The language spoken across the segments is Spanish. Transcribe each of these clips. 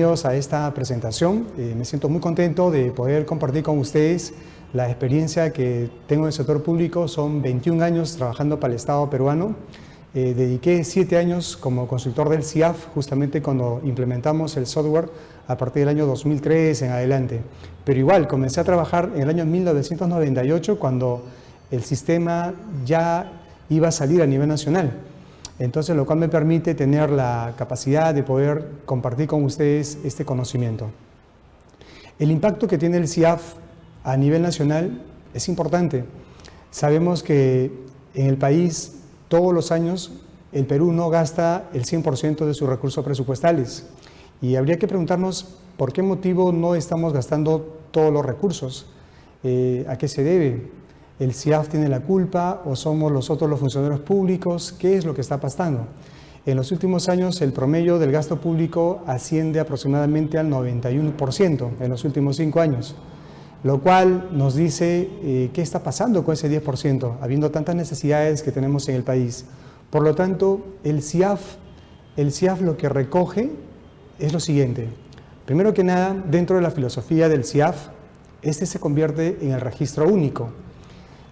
bienvenidos a esta presentación. Me siento muy contento de poder compartir con ustedes la experiencia que tengo en el sector público. Son 21 años trabajando para el Estado peruano. Dediqué 7 años como consultor del CIAF, justamente cuando implementamos el software a partir del año 2003 en adelante. Pero igual, comencé a trabajar en el año 1998, cuando el sistema ya iba a salir a nivel nacional. Entonces, lo cual me permite tener la capacidad de poder compartir con ustedes este conocimiento. El impacto que tiene el CIAF a nivel nacional es importante. Sabemos que en el país, todos los años, el Perú no gasta el 100% de sus recursos presupuestales. Y habría que preguntarnos por qué motivo no estamos gastando todos los recursos. ¿A qué se debe? ¿El CIAF tiene la culpa o somos nosotros los funcionarios públicos? ¿Qué es lo que está pasando? En los últimos años, el promedio del gasto público asciende aproximadamente al 91% en los últimos 5 años, lo cual nos dice qué está pasando con ese 10%, habiendo tantas necesidades que tenemos en el país. Por lo tanto, el CIAF lo que recoge es lo siguiente. Primero que nada, dentro de la filosofía del CIAF, este se convierte en el registro único.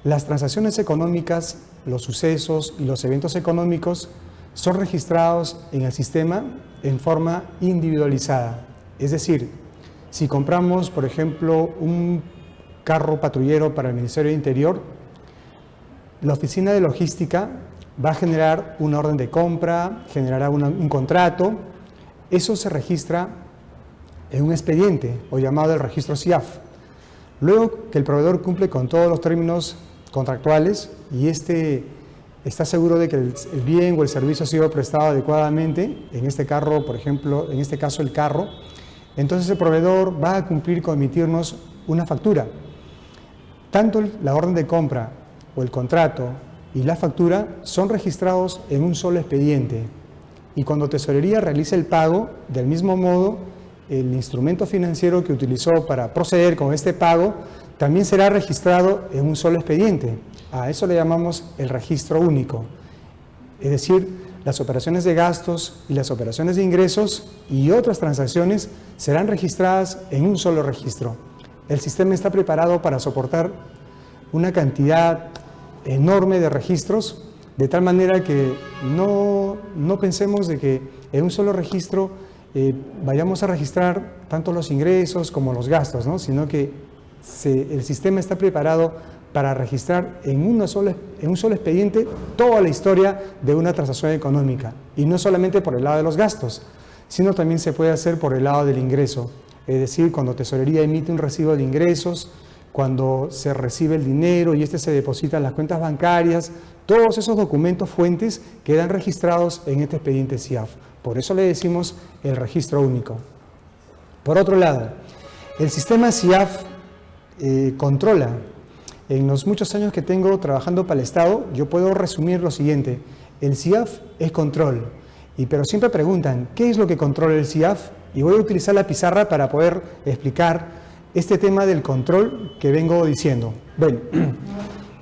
Las transacciones económicas, los sucesos y los eventos económicos son registrados en el sistema en forma individualizada. Es decir, si compramos, por ejemplo, un carro patrullero para el Ministerio de Interior, la oficina de logística va a generar una orden de compra, generará un contrato. Eso se registra en un expediente o llamado el registro CIAF. Luego que el proveedor cumple con todos los términos contractuales y está seguro de que el bien o el servicio ha sido prestado adecuadamente, en este carro, por ejemplo, en este caso el carro, entonces el proveedor va a cumplir con emitirnos una factura. Tanto la orden de compra o el contrato y la factura son registrados en un solo expediente, y cuando Tesorería realice el pago, del mismo modo, el instrumento financiero que utilizó para proceder con este pago también será registrado en un solo expediente. A eso le llamamos el registro único. Es decir, las operaciones de gastos y las operaciones de ingresos y otras transacciones serán registradas en un solo registro. El sistema está preparado para soportar una cantidad enorme de registros, de tal manera que no pensemos de que en un solo registro vayamos a registrar tanto los ingresos como los gastos, ¿no? Sino que el sistema está preparado para registrar en un solo expediente toda la historia de una transacción económica, y no solamente por el lado de los gastos, sino también se puede hacer por el lado del ingreso, es decir, cuando Tesorería emite un recibo de ingresos, cuando se recibe el dinero y este se deposita en las cuentas bancarias. Todos esos documentos fuentes quedan registrados en este expediente CIAF. Por eso le decimos el registro único. Por otro lado, el sistema CIAF controla. En los muchos años que tengo trabajando para el Estado, yo puedo resumir lo siguiente. El CIAF es control. Pero siempre preguntan, ¿qué es lo que controla el CIAF? Y voy a utilizar la pizarra para poder explicar este tema del control que vengo diciendo. Bueno,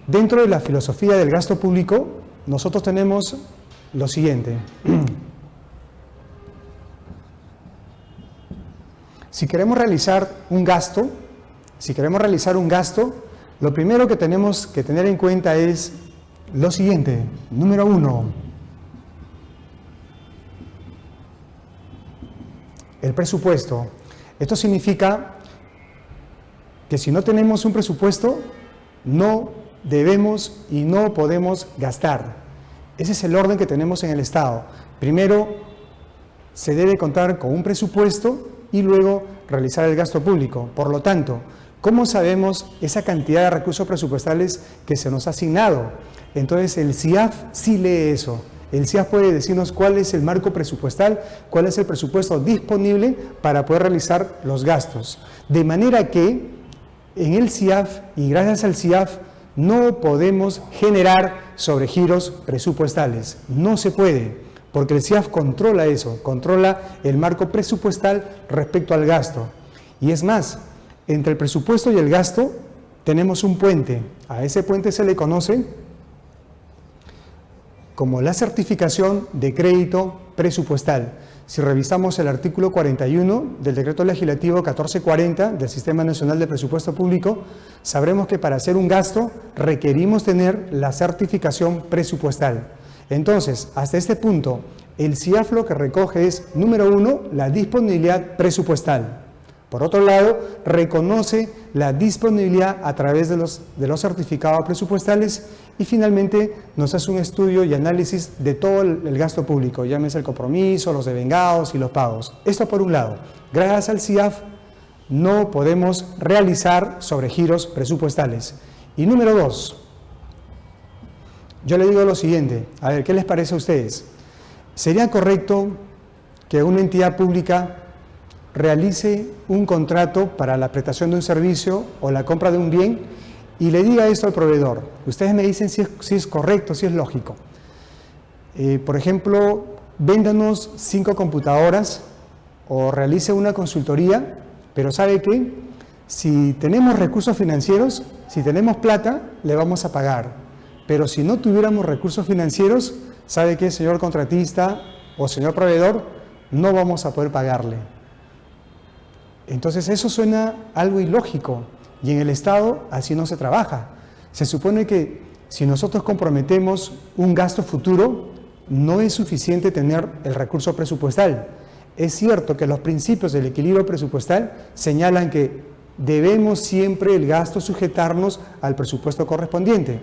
dentro de la filosofía del gasto público, nosotros tenemos lo siguiente. Si queremos realizar un gasto, lo primero que tenemos que tener en cuenta es lo siguiente. Número 1, el presupuesto. Esto significa que si no tenemos un presupuesto, no debemos y no podemos gastar. Ese es el orden que tenemos en el Estado. Primero, se debe contar con un presupuesto y luego realizar el gasto público. Por lo tanto, ¿cómo sabemos esa cantidad de recursos presupuestales que se nos ha asignado? Entonces, el CIAF sí lee eso. El CIAF puede decirnos cuál es el marco presupuestal, cuál es el presupuesto disponible para poder realizar los gastos. De manera que en el CIAF y gracias al CIAF no podemos generar sobregiros presupuestales. No se puede, porque el CIAF controla eso, controla el marco presupuestal respecto al gasto. Y es más, entre el presupuesto y el gasto tenemos un puente. A ese puente se le conoce como la certificación de crédito presupuestal. Si revisamos el artículo 41 del Decreto Legislativo 1440 del Sistema Nacional de Presupuesto Público, sabremos que para hacer un gasto requerimos tener la certificación presupuestal. Entonces, hasta este punto, el CIAF lo que recoge es, número 1, la disponibilidad presupuestal. Por otro lado, reconoce la disponibilidad a través de los certificados presupuestales y finalmente nos hace un estudio y análisis de todo el gasto público, llámese el compromiso, los devengados y los pagos. Esto por un lado. Gracias al CIAF no podemos realizar sobregiros presupuestales. Y número 2, yo le digo lo siguiente, a ver, ¿qué les parece a ustedes? ¿Sería correcto que una entidad pública realice un contrato para la prestación de un servicio o la compra de un bien y le diga esto al proveedor? Ustedes me dicen si es correcto, si es lógico. Por ejemplo, véndanos 5 computadoras o realice una consultoría, pero ¿sabe qué? Si tenemos recursos financieros, si tenemos plata, le vamos a pagar. Pero si no tuviéramos recursos financieros, ¿sabe qué, señor contratista o señor proveedor? No vamos a poder pagarle. Entonces eso suena algo ilógico y en el Estado así no se trabaja. Se supone que si nosotros comprometemos un gasto futuro, no es suficiente tener el recurso presupuestal. Es cierto que los principios del equilibrio presupuestal señalan que debemos siempre el gasto sujetarnos al presupuesto correspondiente.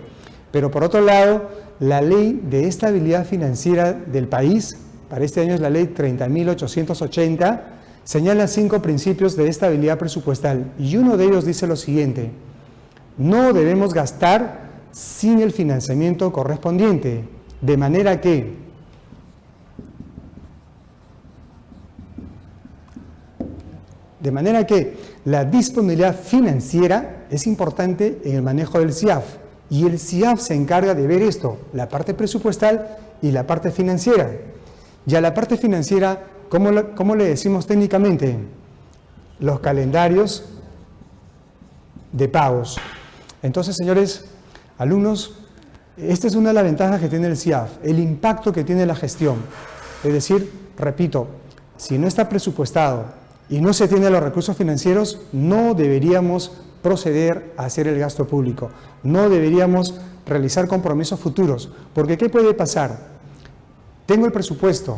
Pero por otro lado, la Ley de Estabilidad Financiera del país, para este año es la Ley 30.880, señala 5 principios de estabilidad presupuestal y uno de ellos dice lo siguiente: no debemos gastar sin el financiamiento correspondiente, de manera que la disponibilidad financiera es importante en el manejo del CIAF y el CIAF se encarga de ver esto, la parte presupuestal y la parte financiera. Y a la parte financiera, ¿cómo le decimos técnicamente? Los calendarios de pagos. Entonces, señores alumnos, esta es una de las ventajas que tiene el CIAF, el impacto que tiene la gestión. Es decir, repito, si no está presupuestado y no se tienen los recursos financieros, no deberíamos proceder a hacer el gasto público. No deberíamos realizar compromisos futuros, porque ¿qué puede pasar? Tengo el presupuesto,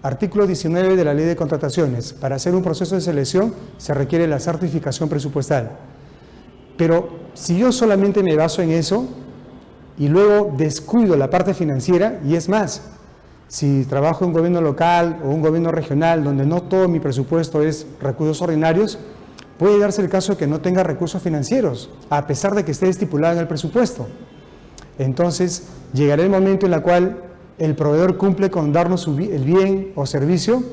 artículo 19 de la Ley de Contrataciones, para hacer un proceso de selección se requiere la certificación presupuestal. Pero si yo solamente me baso en eso y luego descuido la parte financiera, y es más, si trabajo en un gobierno local o un gobierno regional donde no todo mi presupuesto es recursos ordinarios, puede darse el caso de que no tenga recursos financieros, a pesar de que esté estipulado en el presupuesto. Entonces, llegará el momento en el cual el proveedor cumple con darnos el bien o servicio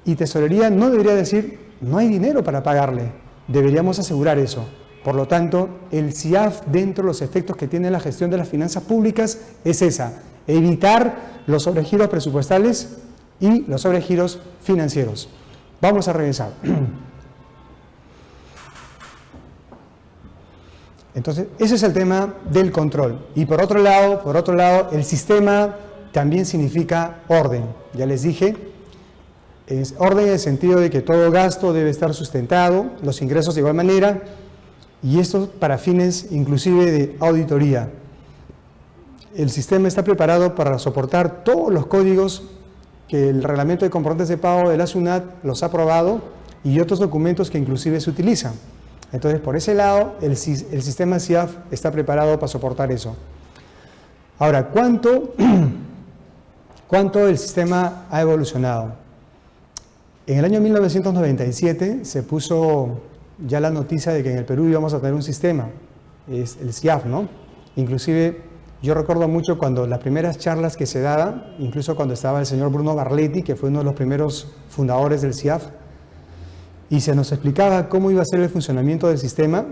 y Tesorería no debería decir, no hay dinero para pagarle. Deberíamos asegurar eso. Por lo tanto, el CIAF, dentro de los efectos que tiene la gestión de las finanzas públicas, es esa: evitar los sobregiros presupuestales y los sobregiros financieros. Vamos a regresar. Entonces, ese es el tema del control. Y por otro lado, el sistema también significa orden. Ya les dije, es orden en el sentido de que todo gasto debe estar sustentado, los ingresos de igual manera, y esto para fines inclusive de auditoría. El sistema está preparado para soportar todos los códigos que el Reglamento de Comprobantes de Pago de la SUNAT los ha aprobado y otros documentos que inclusive se utilizan. Entonces, por ese lado, el sistema CIAF está preparado para soportar eso. Ahora, ¿cuánto el sistema ha evolucionado? En el año 1997 se puso ya la noticia de que en el Perú íbamos a tener un sistema, es el CIAF, ¿no? Inclusive, yo recuerdo mucho cuando las primeras charlas que se daban, incluso cuando estaba el señor Bruno Barletti, que fue uno de los primeros fundadores del CIAF, y se nos explicaba cómo iba a ser el funcionamiento del sistema,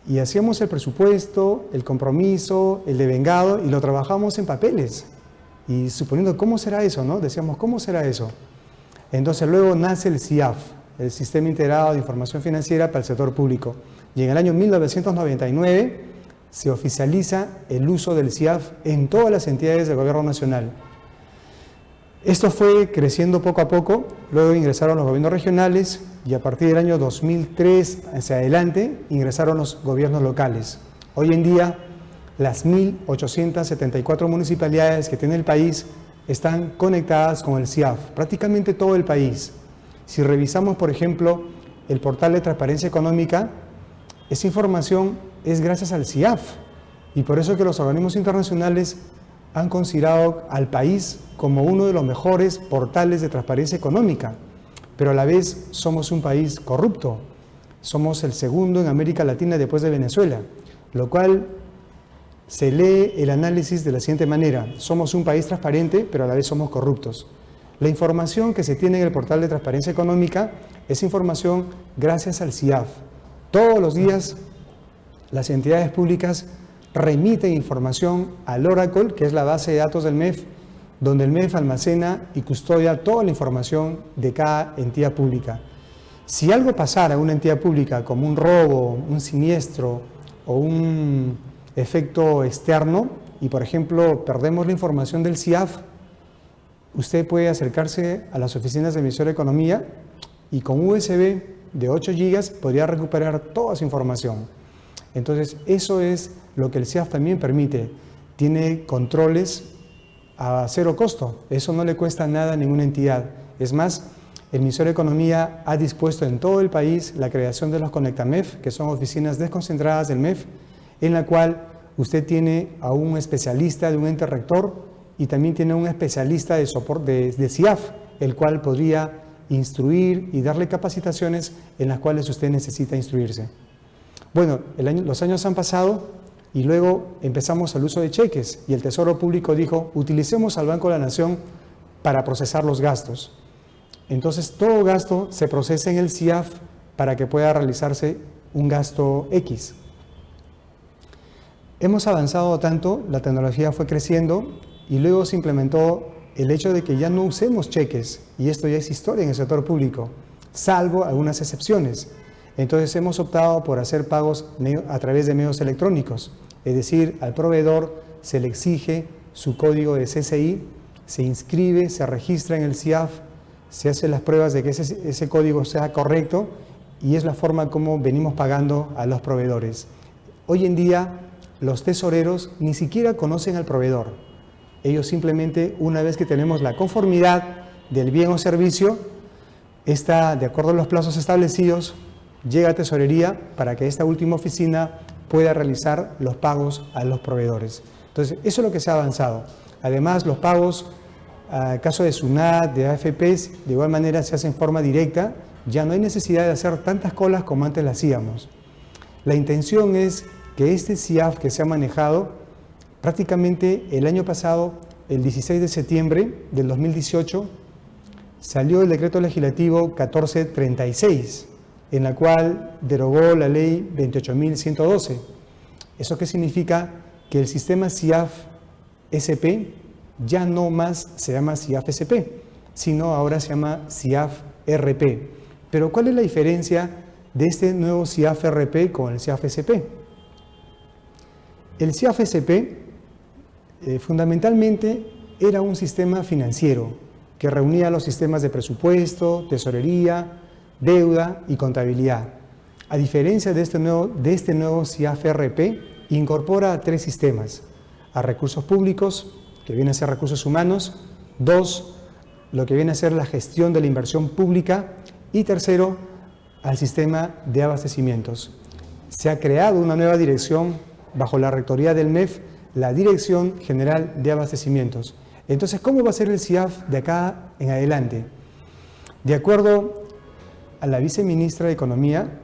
y hacíamos el presupuesto, el compromiso, el devengado, y lo trabajamos en papeles. Y suponiendo, ¿cómo será eso, no? Decíamos, ¿cómo será eso? Entonces luego nace el CIAF, el Sistema Integrado de Información Financiera para el Sector Público. Y en el año 1999 se oficializa el uso del CIAF en todas las entidades del Gobierno Nacional. Esto fue creciendo poco a poco, luego ingresaron los gobiernos regionales y a partir del año 2003 hacia adelante ingresaron los gobiernos locales. Hoy en día, las 1.874 municipalidades que tiene el país están conectadas con el CIAF, prácticamente todo el país. Si revisamos, por ejemplo, el portal de transparencia económica, esa información es gracias al CIAF y por eso que los organismos internacionales han considerado al país como uno de los mejores portales de transparencia económica, pero a la vez somos un país corrupto. Somos el segundo en América Latina después de Venezuela, lo cual se lee el análisis de la siguiente manera: somos un país transparente, pero a la vez somos corruptos. La información que se tiene en el portal de transparencia económica es información gracias al CIAF. Todos los días las entidades públicas remiten información al Oracle, que es la base de datos del MEF, donde el MEF almacena y custodia toda la información de cada entidad pública. Si algo pasara a una entidad pública, como un robo, un siniestro o un efecto externo, y por ejemplo perdemos la información del CIAF, usted puede acercarse a las oficinas del Ministerio de Economía y con USB de 8 GB podría recuperar toda esa información. Entonces, eso es lo que el CIAF también permite. Tiene controles a cero costo. Eso no le cuesta nada a ninguna entidad. Es más, el Ministerio de Economía ha dispuesto en todo el país la creación de los Conectamef, que son oficinas desconcentradas del MEF, en la cual usted tiene a un especialista de un ente rector y también tiene un especialista de soporte de CIAF, el cual podría instruir y darle capacitaciones en las cuales usted necesita instruirse. Bueno, los años han pasado y luego empezamos el uso de cheques y el Tesoro Público dijo: utilicemos al Banco de la Nación para procesar los gastos. Entonces, todo gasto se procesa en el CIAF para que pueda realizarse un gasto X. Hemos avanzado tanto, la tecnología fue creciendo y luego se implementó el hecho de que ya no usemos cheques, y esto ya es historia en el sector público, salvo algunas excepciones. Entonces hemos optado por hacer pagos a través de medios electrónicos, es decir, al proveedor se le exige su código de CCI, se inscribe, se registra en el CIAF, se hacen las pruebas de que ese código sea correcto y es la forma como venimos pagando a los proveedores. Hoy en día los tesoreros ni siquiera conocen al proveedor. Ellos simplemente, una vez que tenemos la conformidad del bien o servicio, está de acuerdo a los plazos establecidos, llega a tesorería para que esta última oficina pueda realizar los pagos a los proveedores. Entonces, eso es lo que se ha avanzado. Además, los pagos, en caso de SUNAT, de AFPs, de igual manera se hacen en forma directa. Ya no hay necesidad de hacer tantas colas como antes las hacíamos. La intención es que este CIAF que se ha manejado, prácticamente el año pasado, el 16 de septiembre del 2018, salió el decreto legislativo 1436, en la cual derogó la ley 28.112. ¿Eso qué significa? Que el sistema CIAF-SP ya no más se llama CIAF-SP, sino ahora se llama CIAF-RP. Pero ¿cuál es la diferencia de este nuevo CIAF-RP con el CIAF-SP? El CIAF-SP fundamentalmente era un sistema financiero que reunía los sistemas de presupuesto, tesorería, deuda y contabilidad. A diferencia de este nuevo CIAF-RP, incorpora 3 sistemas: a recursos públicos, que viene a ser recursos humanos; 2, lo que viene a ser la gestión de la inversión pública; y tercero, al sistema de abastecimientos. Se ha creado una nueva dirección bajo la rectoría del MEF, la Dirección General de Abastecimientos. Entonces, ¿cómo va a ser el CIAF de acá en adelante? De acuerdo a la viceministra de Economía,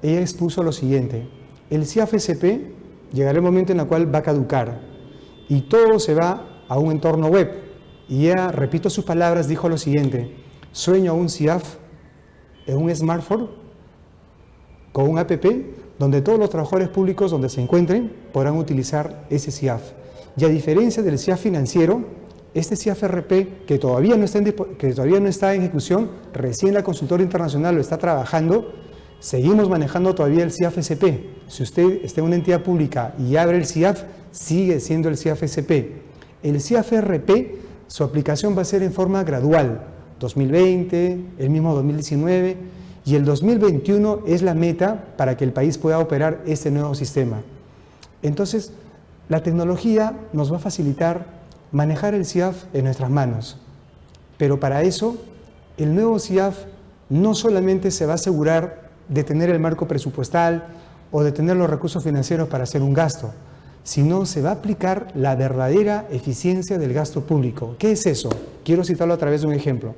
ella expuso lo siguiente: el CIAF-SP llegará el momento en el cual va a caducar y todo se va a un entorno web. Y ella, repito sus palabras, dijo lo siguiente: sueño un CIAF en un smartphone con un app donde todos los trabajadores públicos donde se encuentren podrán utilizar ese CIAF. Y a diferencia del CIAF financiero, este CIAF-RP, que todavía no está en ejecución, recién la consultora internacional lo está trabajando, seguimos manejando todavía el CIAF-SP. Si usted está en una entidad pública y abre el CIAF, sigue siendo el CIAF-SP. El CIAF-RP su aplicación va a ser en forma gradual, 2020, el mismo 2019 y el 2021 es la meta para que el país pueda operar este nuevo sistema. Entonces, la tecnología nos va a facilitar manejar el CIAF en nuestras manos, pero para eso, el nuevo CIAF no solamente se va a asegurar de tener el marco presupuestal o de tener los recursos financieros para hacer un gasto, sino se va a aplicar la verdadera eficiencia del gasto público. ¿Qué es eso? Quiero citarlo a través de un ejemplo.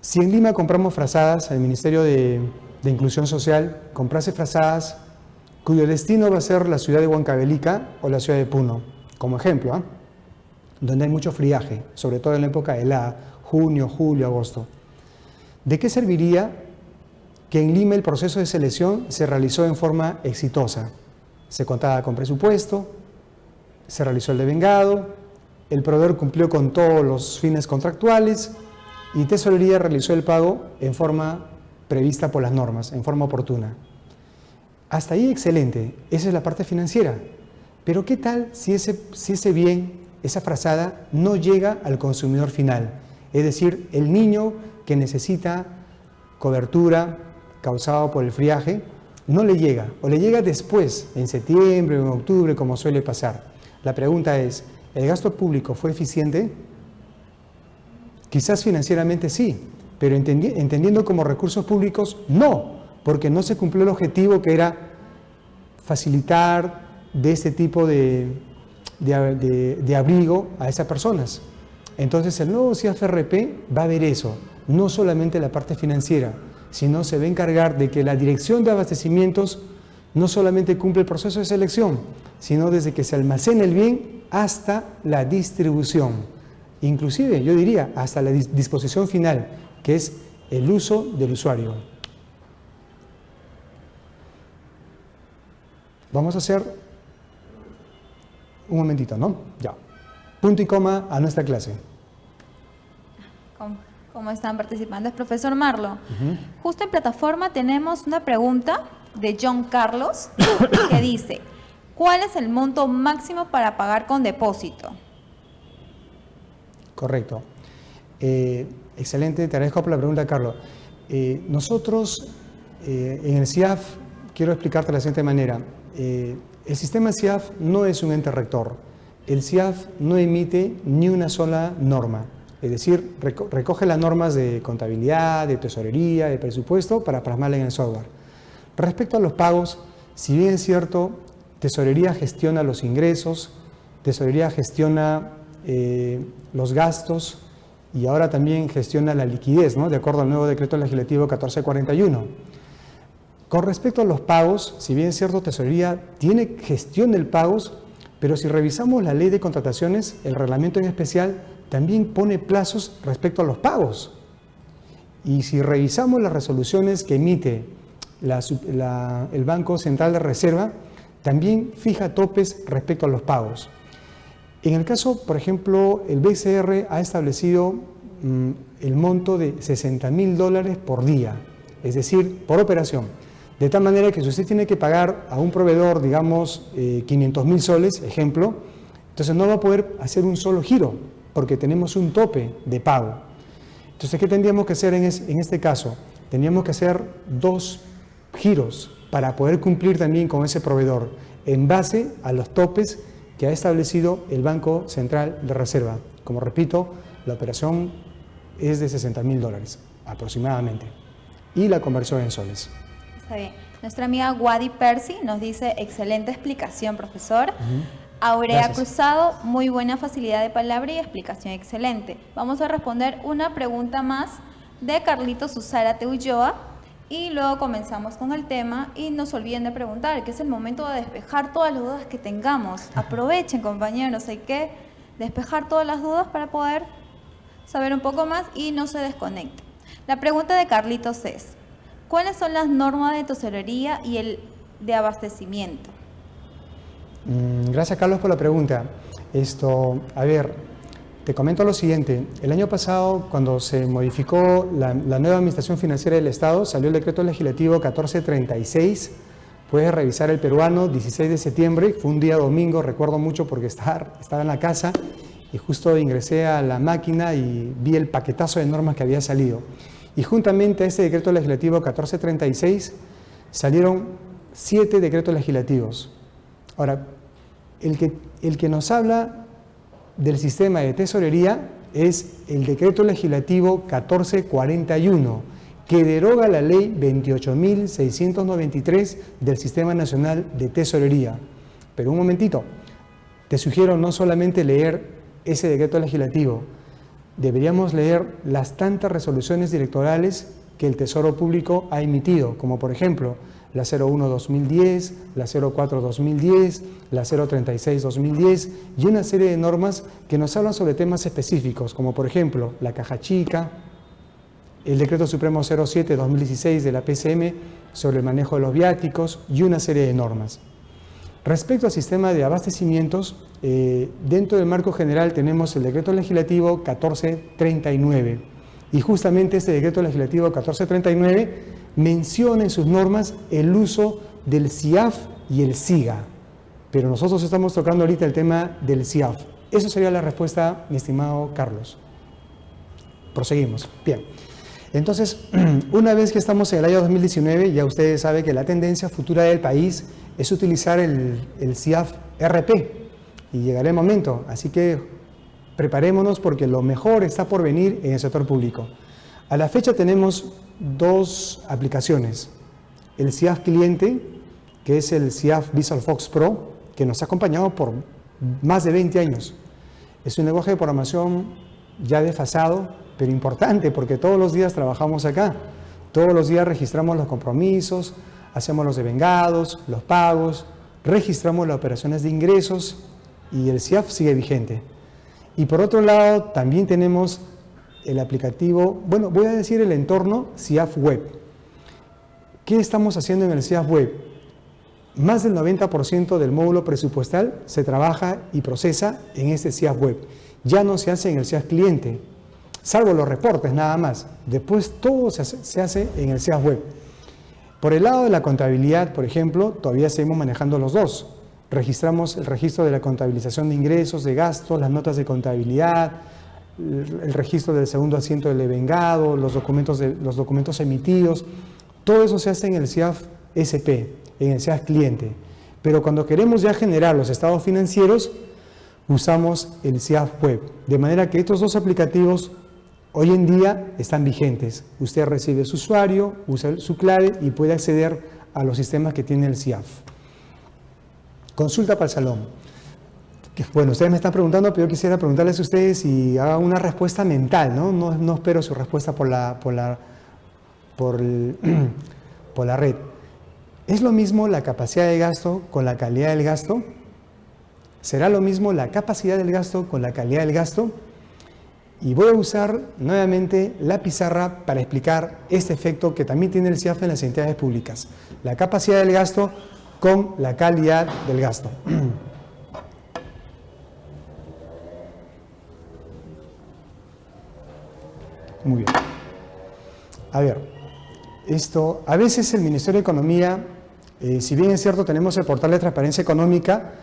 Si en Lima compramos frazadas, el Ministerio de Inclusión Social comprase frazadas cuyo destino va a ser la ciudad de Huancavelica o la ciudad de Puno, como ejemplo, donde hay mucho friaje, sobre todo en la época helada, junio, julio, agosto. ¿De qué serviría que en Lima el proceso de selección se realizó en forma exitosa? Se contaba con presupuesto, se realizó el devengado, el proveedor cumplió con todos los fines contractuales y Tesorería realizó el pago en forma prevista por las normas, en forma oportuna. Hasta ahí excelente, esa es la parte financiera. Pero ¿qué tal si ese bien, esa frazada, no llega al consumidor final? Es decir, el niño que necesita cobertura causada por el friaje, no le llega, o le llega después, en septiembre o en octubre, como suele pasar. La pregunta es, ¿el gasto público fue eficiente? Quizás financieramente sí, pero entendiendo como recursos públicos, no, porque no se cumplió el objetivo que era facilitar de este tipo de abrigo a esas personas. Entonces el nuevo CIAF-RP va a ver eso, no solamente la parte financiera, sino se va a encargar de que la dirección de abastecimientos no solamente cumple el proceso de selección, sino desde que se almacena el bien hasta la distribución. Inclusive, yo diría, hasta la disposición final, que es el uso del usuario. Vamos a hacer un momentito, ¿no? Ya. Punto y coma a nuestra clase. ¿Cómo están participando? Es profesor Marlo. Justo en plataforma tenemos una pregunta de John Carlos que dice, ¿cuál es el monto máximo para pagar con depósito? Correcto. Excelente, te agradezco por la pregunta, Carlos. Nosotros en el CIAF, quiero explicarte de la siguiente manera. El sistema CIAF no es un ente rector. El CIAF no emite ni una sola norma. Es decir, recoge las normas de contabilidad, de tesorería, de presupuesto para plasmarla en el software. Respecto a los pagos, si bien es cierto, Tesorería gestiona los ingresos, Tesorería gestiona los gastos y ahora también gestiona la liquidez, ¿no? De acuerdo al nuevo decreto legislativo 1441. Con respecto a los pagos, si bien es cierto, Tesorería tiene gestión del pagos, pero si revisamos la ley de contrataciones, el reglamento en especial también pone plazos respecto a los pagos. Y si revisamos las resoluciones que emite el Banco Central de Reserva, también fija topes respecto a los pagos. En el caso, por ejemplo, el BCR ha establecido el monto de $60.000 por día, es decir, por operación. De tal manera que si usted tiene que pagar a un proveedor, digamos, 500.000 soles, ejemplo, entonces no va a poder hacer un solo giro, porque tenemos un tope de pago. Entonces, ¿qué tendríamos que hacer en este caso? Tendríamos que hacer 2 giros para poder cumplir también con ese proveedor, en base a los topes que ha establecido el Banco Central de Reserva. Como repito, la operación es de $60.000 aproximadamente, y la conversión en soles. Está bien. Nuestra amiga Wadi Percy nos dice, excelente explicación, profesor. Aurea Gracias. Cruzado, muy buena facilidad de palabra y explicación excelente. Vamos a responder una pregunta más de Carlitos Susárate Ulloa y luego comenzamos con el tema y no se olviden de preguntar, que es el momento de despejar todas las dudas que tengamos. Aprovechen, compañeros, hay que despejar todas las dudas para poder saber un poco más y no se desconecten. La pregunta de Carlitos es, ¿cuáles son las normas de tesorería y el de abastecimiento? Gracias, Carlos, por la pregunta. A ver, te comento lo siguiente. El año pasado, cuando se modificó la nueva Administración Financiera del Estado, salió el decreto legislativo 1436. Puedes revisar el peruano, 16 de septiembre, fue un día domingo, recuerdo mucho porque estaba en la casa, y justo ingresé a la máquina y vi el paquetazo de normas que había salido. Y juntamente a este decreto legislativo 1436 salieron 7 decretos legislativos. Ahora, el que nos habla del sistema de tesorería es el decreto legislativo 1441, que deroga la ley 28.693 del Sistema Nacional de Tesorería. Pero un momentito, te sugiero no solamente leer ese decreto legislativo, deberíamos leer las tantas resoluciones directorales que el Tesoro Público ha emitido, como por ejemplo la 01-2010, la 04-2010, la 036-2010 y una serie de normas que nos hablan sobre temas específicos, como por ejemplo la caja chica, el Decreto Supremo 07-2016 de la PCM sobre el manejo de los viáticos y una serie de normas. Respecto al sistema de abastecimientos, dentro del marco general tenemos el Decreto Legislativo 1439 y justamente este Decreto Legislativo 1439 menciona en sus normas el uso del CIAF y el SIGA, pero nosotros estamos tocando ahorita el tema del CIAF. Eso sería la respuesta, mi estimado Carlos. Proseguimos. Bien. Entonces, una vez que estamos en el año 2019, ya ustedes saben que la tendencia futura del país es utilizar el CIAF RP y llegará el momento, así que preparémonos porque lo mejor está por venir en el sector público. A la fecha tenemos 2 aplicaciones, el CIAF cliente, que es el CIAF VisualFox Pro, que nos ha acompañado por más de 20 años. Es un lenguaje de programación ya desfasado, pero importante porque todos los días trabajamos acá, todos los días registramos los compromisos, hacemos los devengados, los pagos, registramos las operaciones de ingresos y el CIAF sigue vigente. Y por otro lado también tenemos el aplicativo, bueno, voy a decir el entorno CIAF Web. ¿Qué estamos haciendo en el CIAF Web? Más del 90% del módulo presupuestal se trabaja y procesa en este CIAF Web. Ya no se hace en el CIAF cliente, salvo los reportes nada más. Después todo se hace en el CIAF Web. Por el lado de la contabilidad, por ejemplo, todavía seguimos manejando los dos. Registramos el registro de la contabilización de ingresos, de gastos, las notas de contabilidad, el registro del segundo asiento del devengado, los documentos emitidos. Todo eso se hace en el CIAF SP, en el CIAF cliente. Pero cuando queremos ya generar los estados financieros, usamos el CIAF Web. De manera que estos 2 aplicativos hoy en día están vigentes. Usted recibe su usuario, usa su clave y puede acceder a los sistemas que tiene el CIAF. Consulta para el salón. Bueno, ustedes me están preguntando, pero yo quisiera preguntarles a ustedes y hagan una respuesta mental, ¿no? No espero su respuesta por la red. ¿Es lo mismo la capacidad de gasto con la calidad del gasto? ¿Será lo mismo la capacidad del gasto con la calidad del gasto? Y voy a usar nuevamente la pizarra para explicar este efecto que también tiene el CIAF en las entidades públicas. La capacidad del gasto con la calidad del gasto. Muy bien. A ver, a veces el Ministerio de Economía, si bien es cierto, tenemos el portal de transparencia económica,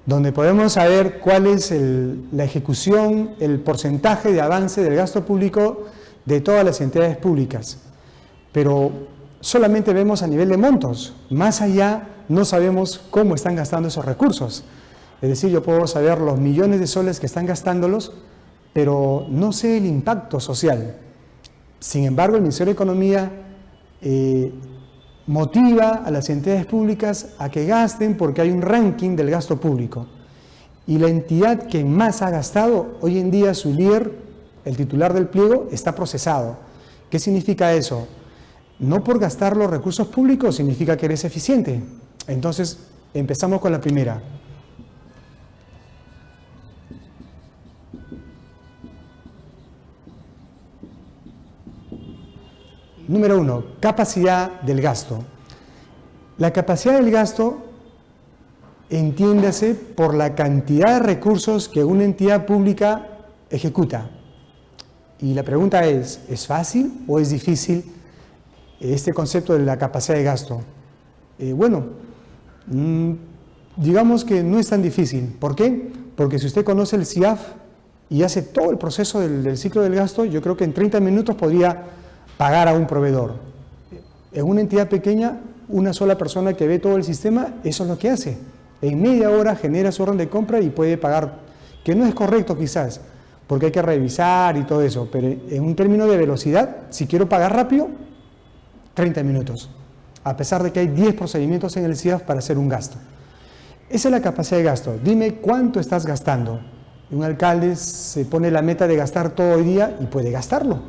donde podemos saber cuál es la ejecución, el porcentaje de avance del gasto público de todas las entidades públicas. Pero solamente vemos a nivel de montos, más allá no sabemos cómo están gastando esos recursos. Es decir, yo puedo saber los millones de soles que están gastándolos, pero no sé el impacto social. Sin embargo, el Ministerio de Economía motiva a las entidades públicas a que gasten porque hay un ranking del gasto público. Y la entidad que más ha gastado, hoy en día su líder, el titular del pliego, está procesado. ¿Qué significa eso? No por gastar los recursos públicos significa que eres eficiente. Entonces, empezamos con la primera. Número 1, capacidad del gasto. La capacidad del gasto entiéndase por la cantidad de recursos que una entidad pública ejecuta. Y la pregunta ¿es fácil o es difícil este concepto de la capacidad de gasto? Digamos que no es tan difícil. ¿Por qué? Porque si usted conoce el CIAF, y hace todo el proceso del ciclo del gasto, yo creo que en 30 minutos podría pagar a un proveedor. En una entidad pequeña, una sola persona que ve todo el sistema, eso es lo que hace. En media hora genera su orden de compra y puede pagar, que no es correcto quizás, porque hay que revisar y todo eso, pero en un término de velocidad, si quiero pagar rápido, 30 minutos, a pesar de que hay 10 procedimientos en el CIAF para hacer un gasto. Esa es la capacidad de gasto. Dime cuánto estás gastando. Un alcalde se pone la meta de gastar todo el día y puede gastarlo.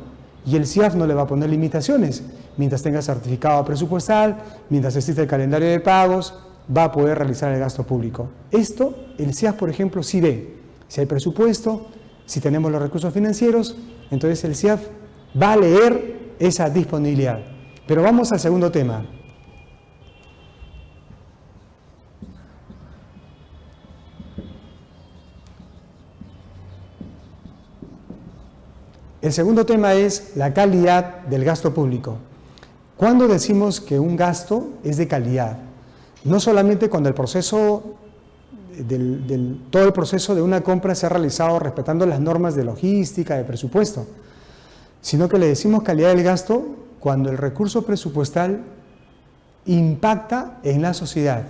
Y el CIAF no le va a poner limitaciones. Mientras tenga certificado presupuestal, mientras exista el calendario de pagos, va a poder realizar el gasto público. Esto, el CIAF, por ejemplo, sí ve. Si hay presupuesto, si tenemos los recursos financieros, entonces el CIAF va a leer esa disponibilidad. Pero vamos al segundo tema. El segundo tema es la calidad del gasto público. ¿Cuándo decimos que un gasto es de calidad? No solamente cuando el proceso, todo el proceso de una compra se ha realizado respetando las normas de logística, de presupuesto, sino que le decimos calidad del gasto cuando el recurso presupuestal impacta en la sociedad,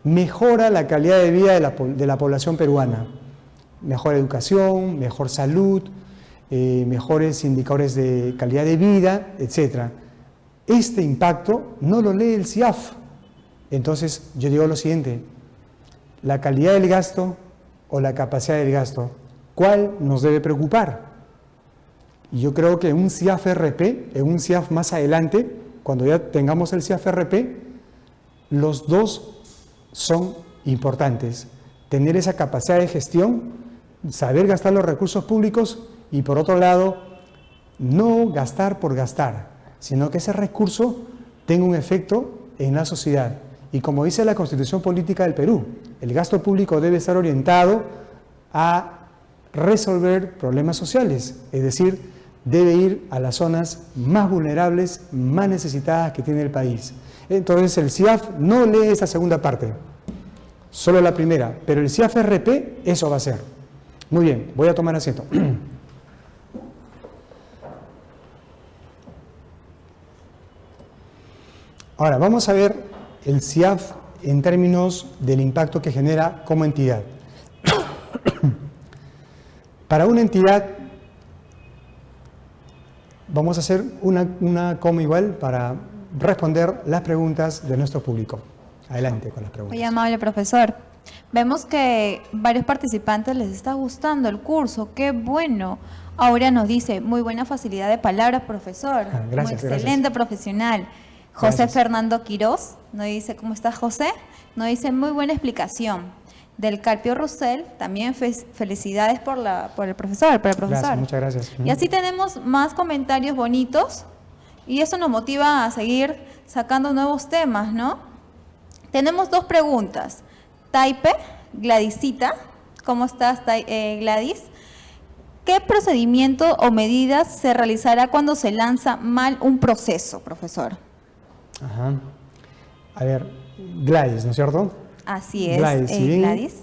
mejora la calidad de vida de la población peruana, mejor educación, mejor salud, mejores indicadores de calidad de vida, etc. Este impacto no lo lee el CIAF. Entonces, yo digo lo siguiente, la calidad del gasto o la capacidad del gasto, ¿cuál nos debe preocupar? Y yo creo que en un CIAF RP, en un CIAF más adelante, cuando ya tengamos el CIAF RP, los dos son importantes. Tener esa capacidad de gestión, saber gastar los recursos públicos y por otro lado, no gastar por gastar, sino que ese recurso tenga un efecto en la sociedad. Y como dice la Constitución Política del Perú, el gasto público debe estar orientado a resolver problemas sociales, es decir, debe ir a las zonas más vulnerables, más necesitadas que tiene el país. Entonces el CIAF no lee esa segunda parte, solo la primera, pero el CIAF RP eso va a ser. Muy bien, voy a tomar asiento. Ahora, vamos a ver el CIAF en términos del impacto que genera como entidad. Para una entidad, vamos a hacer una coma igual para responder las preguntas de nuestro público. Adelante con las preguntas. Muy amable, profesor. Vemos que varios participantes les está gustando el curso. ¡Qué bueno! Ahora nos dice, muy buena facilidad de palabras, profesor. Gracias, muy excelente gracias. Profesional. José Gracias. Fernando Quirós nos dice, ¿cómo estás, José? Nos dice, muy buena explicación. Del Carpio Rosell, también felicidades por el profesor, Gracias, muchas gracias. Y así tenemos más comentarios bonitos y eso nos motiva a seguir sacando nuevos temas, ¿no? Tenemos dos preguntas. Taipe, Gladysita, ¿cómo estás, Gladys? ¿Qué procedimiento o medidas se realizará cuando se lanza mal un proceso, profesor? Ajá. A ver, Gladys, ¿no es cierto? Así es, Gladys, si bien Gladys.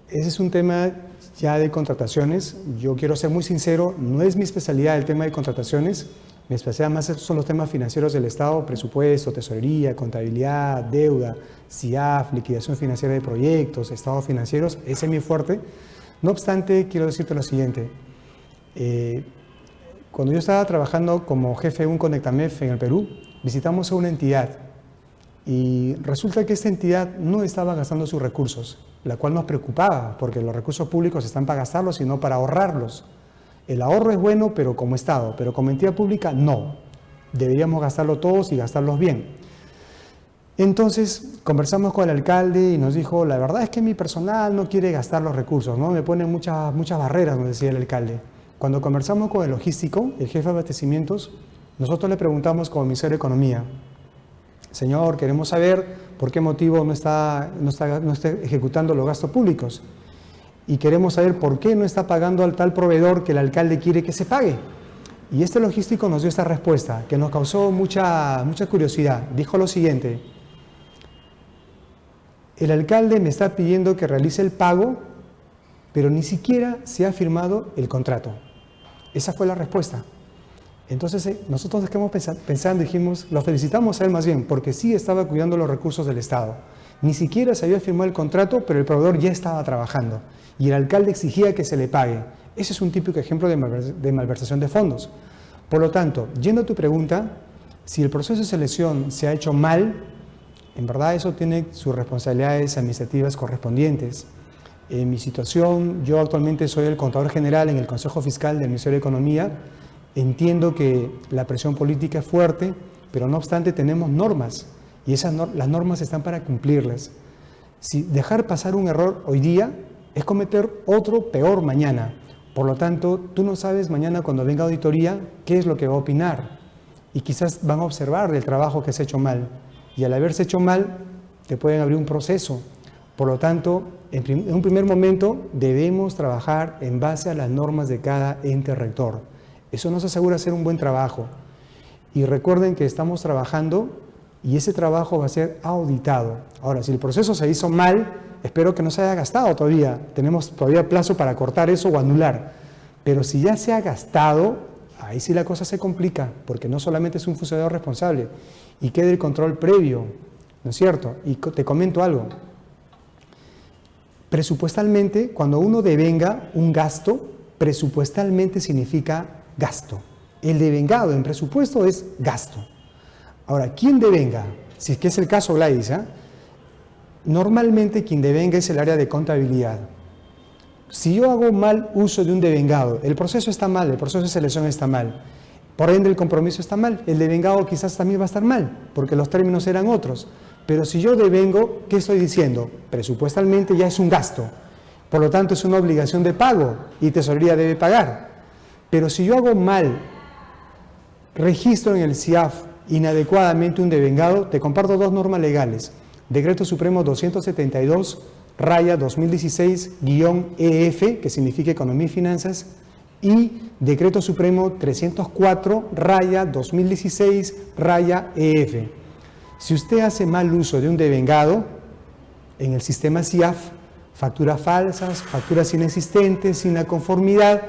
ese es un tema ya de contrataciones. Yo quiero ser muy sincero, no es mi especialidad el tema de contrataciones. Mi especialidad más son los temas financieros del Estado, presupuesto, tesorería, contabilidad, deuda, CIAF, liquidación financiera de proyectos, estados financieros. Ese es mi fuerte. No obstante, quiero decirte lo siguiente. Cuando yo estaba trabajando como jefe de un Conectamef en el Perú, visitamos a una entidad y resulta que esta entidad no estaba gastando sus recursos, la cual nos preocupaba porque los recursos públicos están para gastarlos y no para ahorrarlos. El ahorro es bueno, pero como Estado, pero como entidad pública no. Deberíamos gastarlo todos y gastarlos bien. Entonces conversamos con el alcalde y nos dijo, la verdad es que mi personal no quiere gastar los recursos, ¿no? Me ponen muchas barreras, nos decía el alcalde. Cuando conversamos con el logístico, el jefe de abastecimientos, nosotros le preguntamos como Ministerio de Economía, señor, queremos saber por qué motivo no está ejecutando los gastos públicos y queremos saber por qué no está pagando al tal proveedor que el alcalde quiere que se pague. Y este logístico nos dio esta respuesta que nos causó mucha curiosidad. Dijo lo siguiente, el alcalde me está pidiendo que realice el pago pero ni siquiera se ha firmado el contrato. Esa fue la respuesta. Entonces nosotros nos quedamos pensando, dijimos, lo felicitamos a él más bien, porque sí estaba cuidando los recursos del Estado. Ni siquiera se había firmado el contrato, pero el proveedor ya estaba trabajando y el alcalde exigía que se le pague. Ese es un típico ejemplo de malversación de fondos. Por lo tanto, yendo a tu pregunta, si el proceso de selección se ha hecho mal, en verdad eso tiene sus responsabilidades administrativas correspondientes. En mi situación, yo actualmente soy el contador general en el Consejo Fiscal del Ministerio de Economía. Entiendo que la presión política es fuerte, pero no obstante tenemos normas y las normas están para cumplirlas. Si dejar pasar un error hoy día es cometer otro peor mañana. Por lo tanto, tú no sabes mañana cuando venga auditoría qué es lo que va a opinar y quizás van a observar el trabajo que se ha hecho mal y al haberse hecho mal te pueden abrir un proceso. Por lo tanto, en un primer momento debemos trabajar en base a las normas de cada ente rector. Eso nos asegura hacer un buen trabajo. Y recuerden que estamos trabajando y ese trabajo va a ser auditado. Ahora, si el proceso se hizo mal, espero que no se haya gastado todavía. Tenemos todavía plazo para cortar eso o anular. Pero si ya se ha gastado, ahí sí la cosa se complica, porque no solamente es un funcionario responsable y queda el control previo, ¿no es cierto? Y te comento algo. Presupuestalmente, cuando uno devenga un gasto, presupuestalmente significa gasto. El devengado en presupuesto es gasto. Ahora, ¿quién devenga? Si es que es el caso, Gladys, normalmente quien devenga es el área de contabilidad. Si yo hago mal uso de un devengado, el proceso está mal, el proceso de selección está mal, por ende el compromiso está mal, el devengado quizás también va a estar mal, porque los términos eran otros. Pero si yo devengo, ¿qué estoy diciendo? Presupuestalmente ya es un gasto, por lo tanto es una obligación de pago y tesorería debe pagar. Pero si yo hago mal, registro en el CIAF inadecuadamente un devengado, te comparto dos normas legales. Decreto Supremo 279/2016-EF, que significa Economía y Finanzas, y Decreto Supremo 304/2016-EF. Si usted hace mal uso de un devengado en el sistema CIAF, facturas falsas, facturas inexistentes, sin la conformidad,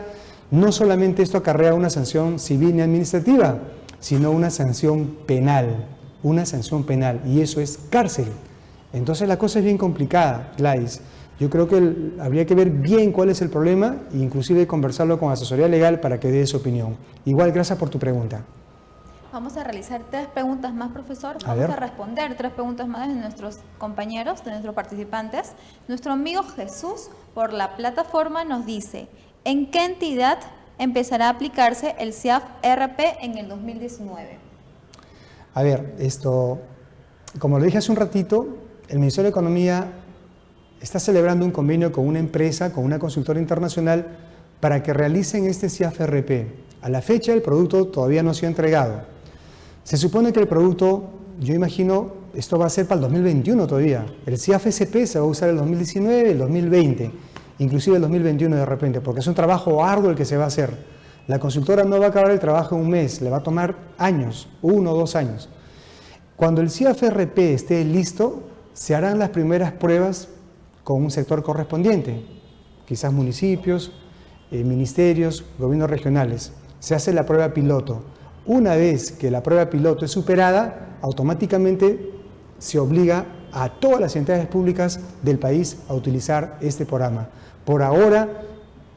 no solamente esto acarrea una sanción civil y administrativa, sino una sanción penal, y eso es cárcel. Entonces la cosa es bien complicada, Gladys. Yo creo que habría que ver bien cuál es el problema e inclusive conversarlo con asesoría legal para que dé su opinión. Igual, gracias por tu pregunta. Vamos a realizar 3 preguntas más, profesor. Vamos a responder 3 preguntas más de nuestros compañeros, de nuestros participantes. Nuestro amigo Jesús, por la plataforma, nos dice: ¿en qué entidad empezará a aplicarse el CIAF RP en el 2019? A ver, como lo dije hace un ratito, el Ministerio de Economía está celebrando un convenio con una empresa, con una consultora internacional, para que realicen este CIAF RP. A la fecha el producto todavía no se ha entregado. Se supone que el producto, yo imagino, esto va a ser para el 2021 todavía. El CIAF SP se va a usar el 2019, el 2020, inclusive el 2021 de repente, porque es un trabajo arduo el que se va a hacer. La consultora no va a acabar el trabajo en un mes, le va a tomar años, 1 o 2 años. Cuando el CIAF RP esté listo, se harán las primeras pruebas con un sector correspondiente, quizás municipios, ministerios, gobiernos regionales. Se hace la prueba piloto. Una vez que la prueba piloto es superada, automáticamente se obliga a todas las entidades públicas del país a utilizar este programa. Por ahora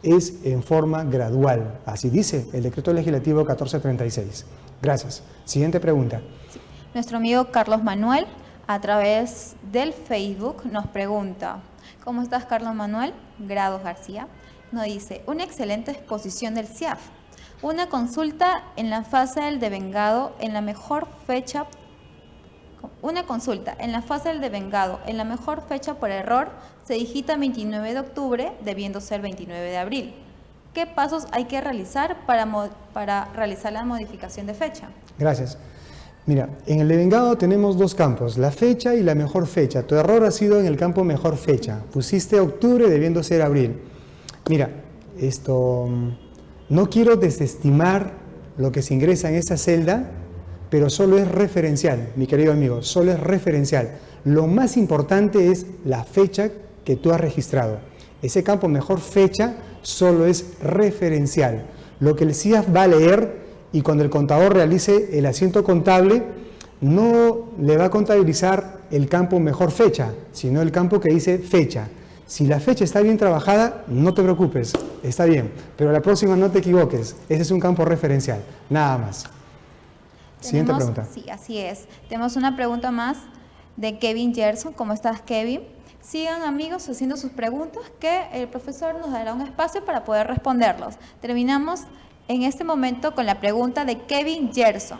es en forma gradual, así dice el Decreto Legislativo 1436. Gracias. Siguiente pregunta. Sí. Nuestro amigo Carlos Manuel, a través del Facebook, nos pregunta: ¿cómo estás, Carlos Manuel? Grados García. Nos dice: una excelente exposición del CIAF. Una consulta en la fase del devengado en la mejor fecha. Una consulta en la fase del devengado en la mejor fecha por error se digita 29 de octubre, debiendo ser 29 de abril. ¿Qué pasos hay que realizar para realizar la modificación de fecha? Gracias. Mira, en el devengado tenemos 2 campos, la fecha y la mejor fecha. Tu error ha sido en el campo mejor fecha. Pusiste octubre debiendo ser abril. Mira, no quiero desestimar lo que se ingresa en esa celda, pero solo es referencial, mi querido amigo, solo es referencial. Lo más importante es la fecha que tú has registrado. Ese campo mejor fecha solo es referencial. Lo que el CIAF va a leer y cuando el contador realice el asiento contable, no le va a contabilizar el campo mejor fecha, sino el campo que dice fecha. Si la fecha está bien trabajada, no te preocupes, está bien, pero la próxima no te equivoques, ese es un campo referencial, nada más. Siguiente pregunta. Sí, así es. Tenemos una pregunta más de Kevin Gerson. ¿Cómo estás, Kevin? Sigan, amigos, haciendo sus preguntas que el profesor nos dará un espacio para poder responderlos. Terminamos en este momento con la pregunta de Kevin Gerson.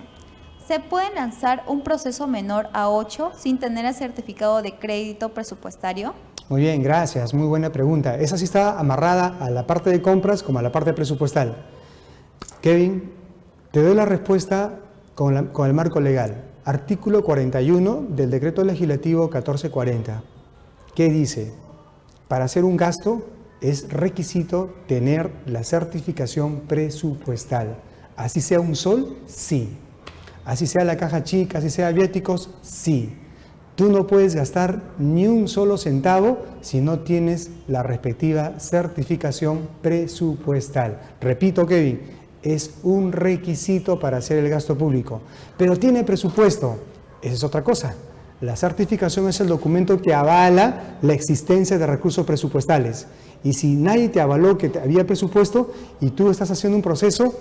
¿Se puede lanzar un proceso menor a 8 sin tener el certificado de crédito presupuestario? Muy bien, gracias. Muy buena pregunta. Esa sí está amarrada a la parte de compras como a la parte presupuestal. Kevin, te doy la respuesta con el marco legal. Artículo 41 del Decreto Legislativo 1440. ¿Qué dice? Para hacer un gasto es requisito tener la certificación presupuestal. Así sea un sol, sí. Así sea la caja chica, así sea viáticos, sí. Tú no puedes gastar ni un solo centavo si no tienes la respectiva certificación presupuestal. Repito, Kevin, es un requisito para hacer el gasto público. Pero tiene presupuesto, esa es otra cosa. La certificación es el documento que avala la existencia de recursos presupuestales. Y si nadie te avaló que había presupuesto y tú estás haciendo un proceso,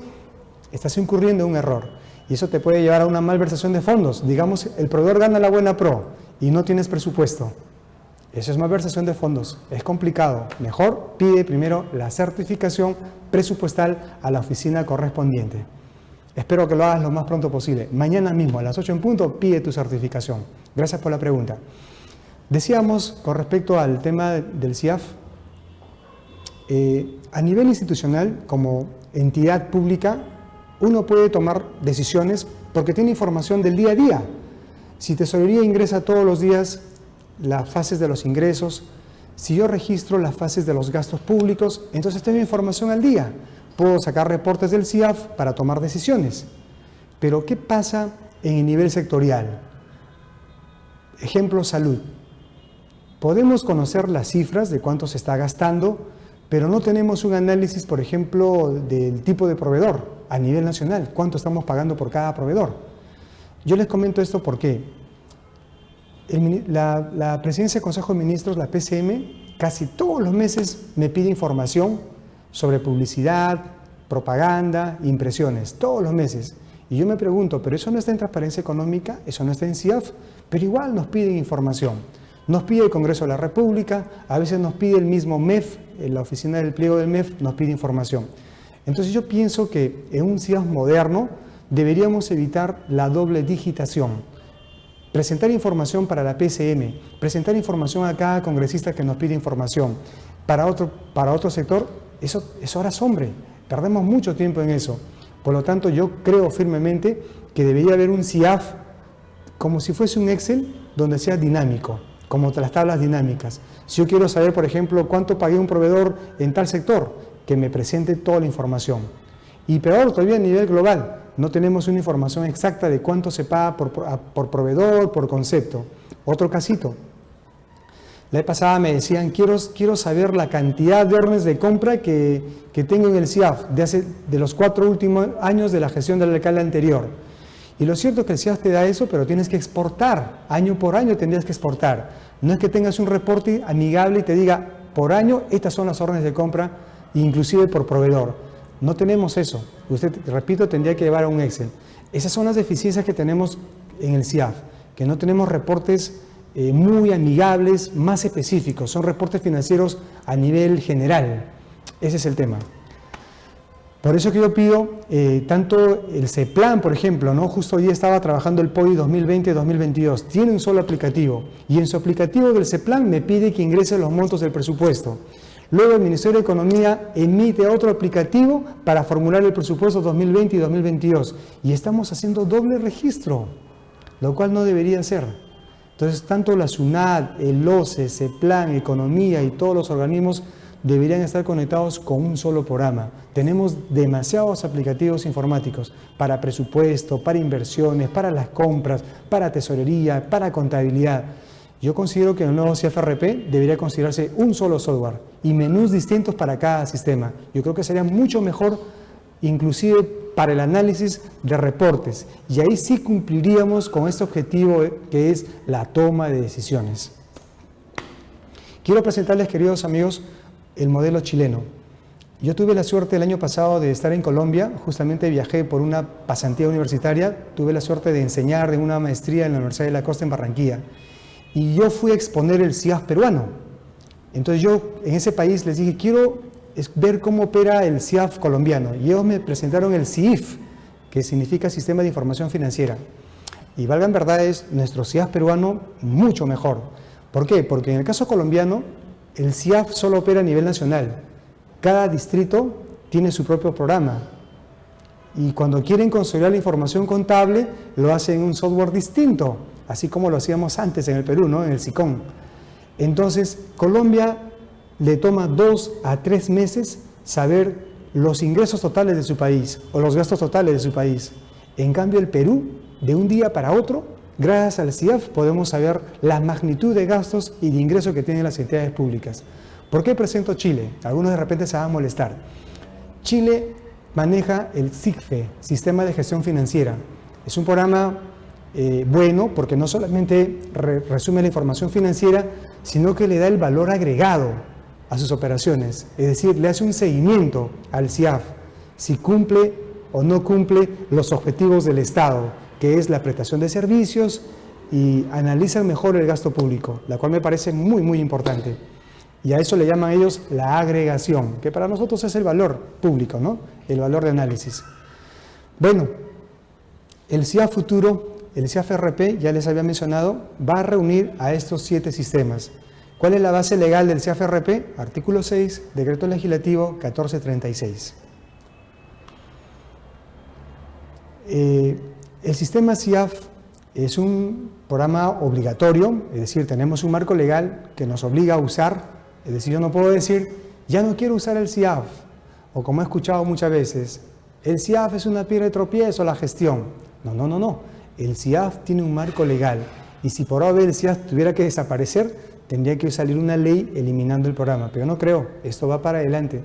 estás incurriendo en un error. Y eso te puede llevar a una malversación de fondos. Digamos, el proveedor gana la buena pro y no tienes presupuesto. Eso es malversación de fondos. Es complicado. Mejor pide primero la certificación presupuestal a la oficina correspondiente. Espero que lo hagas lo más pronto posible. Mañana mismo, a las 8 en punto, pide tu certificación. Gracias por la pregunta. Decíamos, con respecto al tema del CIAF, a nivel institucional, como entidad pública, uno puede tomar decisiones porque tiene información del día a día. Si Tesorería ingresa todos los días las fases de los ingresos, si yo registro las fases de los gastos públicos, entonces tengo información al día. Puedo sacar reportes del CIAF para tomar decisiones. Pero ¿qué pasa en el nivel sectorial? Ejemplo, salud. Podemos conocer las cifras de cuánto se está gastando, pero no tenemos un análisis, por ejemplo, del tipo de proveedor a nivel nacional. ¿Cuánto estamos pagando por cada proveedor? Yo les comento esto porque la Presidencia del Consejo de Ministros, la PCM, casi todos los meses me pide información sobre publicidad, propaganda, impresiones, todos los meses. Y yo me pregunto, ¿pero eso no está en transparencia económica? ¿Eso no está en CIAF? Pero igual nos piden información. Nos pide el Congreso de la República, a veces nos pide el mismo MEF, en la oficina del pliego del MEF nos pide información. Entonces yo pienso que en un CIAF moderno deberíamos evitar la doble digitación. Presentar información para la PCM, presentar información a cada congresista que nos pide información. Para otro sector, eso es horas hombre. Perdemos mucho tiempo en eso. Por lo tanto, yo creo firmemente que debería haber un CIAF como si fuese un Excel donde sea dinámico, como las tablas dinámicas. Si yo quiero saber, por ejemplo, cuánto pagué un proveedor en tal sector, que me presente toda la información. Y peor todavía a nivel global, no tenemos una información exacta de cuánto se paga por proveedor, por concepto. Otro casito. La vez pasada me decían, quiero saber la cantidad de órdenes de compra que tengo en el CIAF de los 4 últimos años de la gestión del alcalde anterior. Y lo cierto es que el CIAF te da eso, pero tienes que exportar. Año por año tendrías que exportar. No es que tengas un reporte amigable y te diga, por año, estas son las órdenes de compra, inclusive por proveedor. No tenemos eso. Usted, repito, tendría que llevar a un Excel. Esas son las deficiencias que tenemos en el CIAF, que no tenemos reportes muy amigables, más específicos. Son reportes financieros a nivel general. Ese es el tema. Por eso que yo pido, tanto el CEPLAN, por ejemplo, ¿no? Justo hoy estaba trabajando el POI 2020-2022, tiene un solo aplicativo, y en su aplicativo del CEPLAN me pide que ingrese los montos del presupuesto. Luego el Ministerio de Economía emite otro aplicativo para formular el presupuesto 2020 y 2022, y estamos haciendo doble registro, lo cual no debería ser. Entonces, tanto la SUNAT, el OCE, CEPLAN, Economía y todos los organismos deberían estar conectados con un solo programa. Tenemos demasiados aplicativos informáticos para presupuesto, para inversiones, para las compras, para tesorería, para contabilidad. Yo considero que el nuevo CIAF-RP debería considerarse un solo software y menús distintos para cada sistema. Yo creo que sería mucho mejor, inclusive para el análisis de reportes. Y ahí sí cumpliríamos con este objetivo que es la toma de decisiones. Quiero presentarles, queridos amigos, el modelo chileno. Yo tuve la suerte el año pasado de estar en Colombia, justamente viajé por una pasantía universitaria, tuve la suerte de enseñar de una maestría en la Universidad de la Costa en Barranquilla. Y yo fui a exponer el CIAF peruano. Entonces yo en ese país les dije, quiero ver cómo opera el CIAF colombiano. Y ellos me presentaron el CIIF, que significa Sistema de Información Financiera. Y valgan verdades, nuestro CIAF peruano mucho mejor. ¿Por qué? Porque en el caso colombiano, el CIAF solo opera a nivel nacional. Cada distrito tiene su propio programa. Y cuando quieren consolidar la información contable, lo hacen en un software distinto, así como lo hacíamos antes en el Perú, ¿no? En el SICOM. Entonces, Colombia le toma 2 a 3 meses saber los ingresos totales de su país o los gastos totales de su país. En cambio, el Perú, de un día para otro, gracias al CIAF, podemos saber la magnitud de gastos y de ingresos que tienen las entidades públicas. ¿Por qué presento Chile? Algunos de repente se van a molestar. Chile maneja el SIGFE, Sistema de Gestión Financiera. Es un programa bueno porque no solamente resume la información financiera, sino que le da el valor agregado a sus operaciones. Es decir, le hace un seguimiento al CIAF, si cumple o no cumple los objetivos del Estado, que es la prestación de servicios, y analiza mejor el gasto público, la cual me parece muy, muy importante. Y a eso le llaman ellos la agregación, que para nosotros es el valor público, ¿no? El valor de análisis. Bueno, el CIAF futuro, el CIAF-RP, ya les había mencionado, va a reunir a estos 7 sistemas. ¿Cuál es la base legal del CIAF-RP? Artículo 6, Decreto Legislativo 1436. El sistema CIAF es un programa obligatorio, es decir, tenemos un marco legal que nos obliga a usar. Es decir, yo no puedo decir, ya no quiero usar el CIAF, o como he escuchado muchas veces, el CIAF es una piedra de tropiezo, la gestión. No. El CIAF tiene un marco legal, y si por ahora el CIAF tuviera que desaparecer, tendría que salir una ley eliminando el programa, pero no creo, esto va para adelante.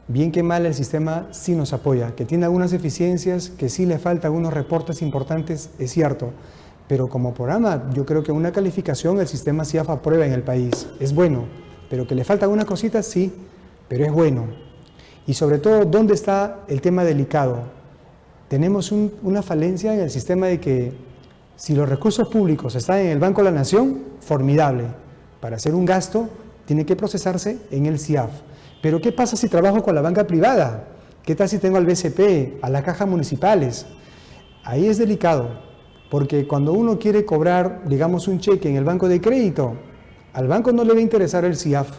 Bien que mal, el sistema sí nos apoya, que tiene algunas deficiencias, que sí le falta algunos reportes importantes, es cierto, pero como programa, yo creo que una calificación el sistema CIAF aprueba en el país, es bueno. Pero que le falta algunas cositas, sí, pero es bueno. Y sobre todo, ¿dónde está el tema delicado? Tenemos una falencia en el sistema de que si los recursos públicos están en el Banco de la Nación, formidable. Para hacer un gasto, tiene que procesarse en el CIAF. Pero ¿qué pasa si trabajo con la banca privada? ¿Qué tal si tengo al BCP, a las cajas municipales? Ahí es delicado, porque cuando uno quiere cobrar, digamos, un cheque en el banco de crédito, al banco no le va a interesar el CIAF,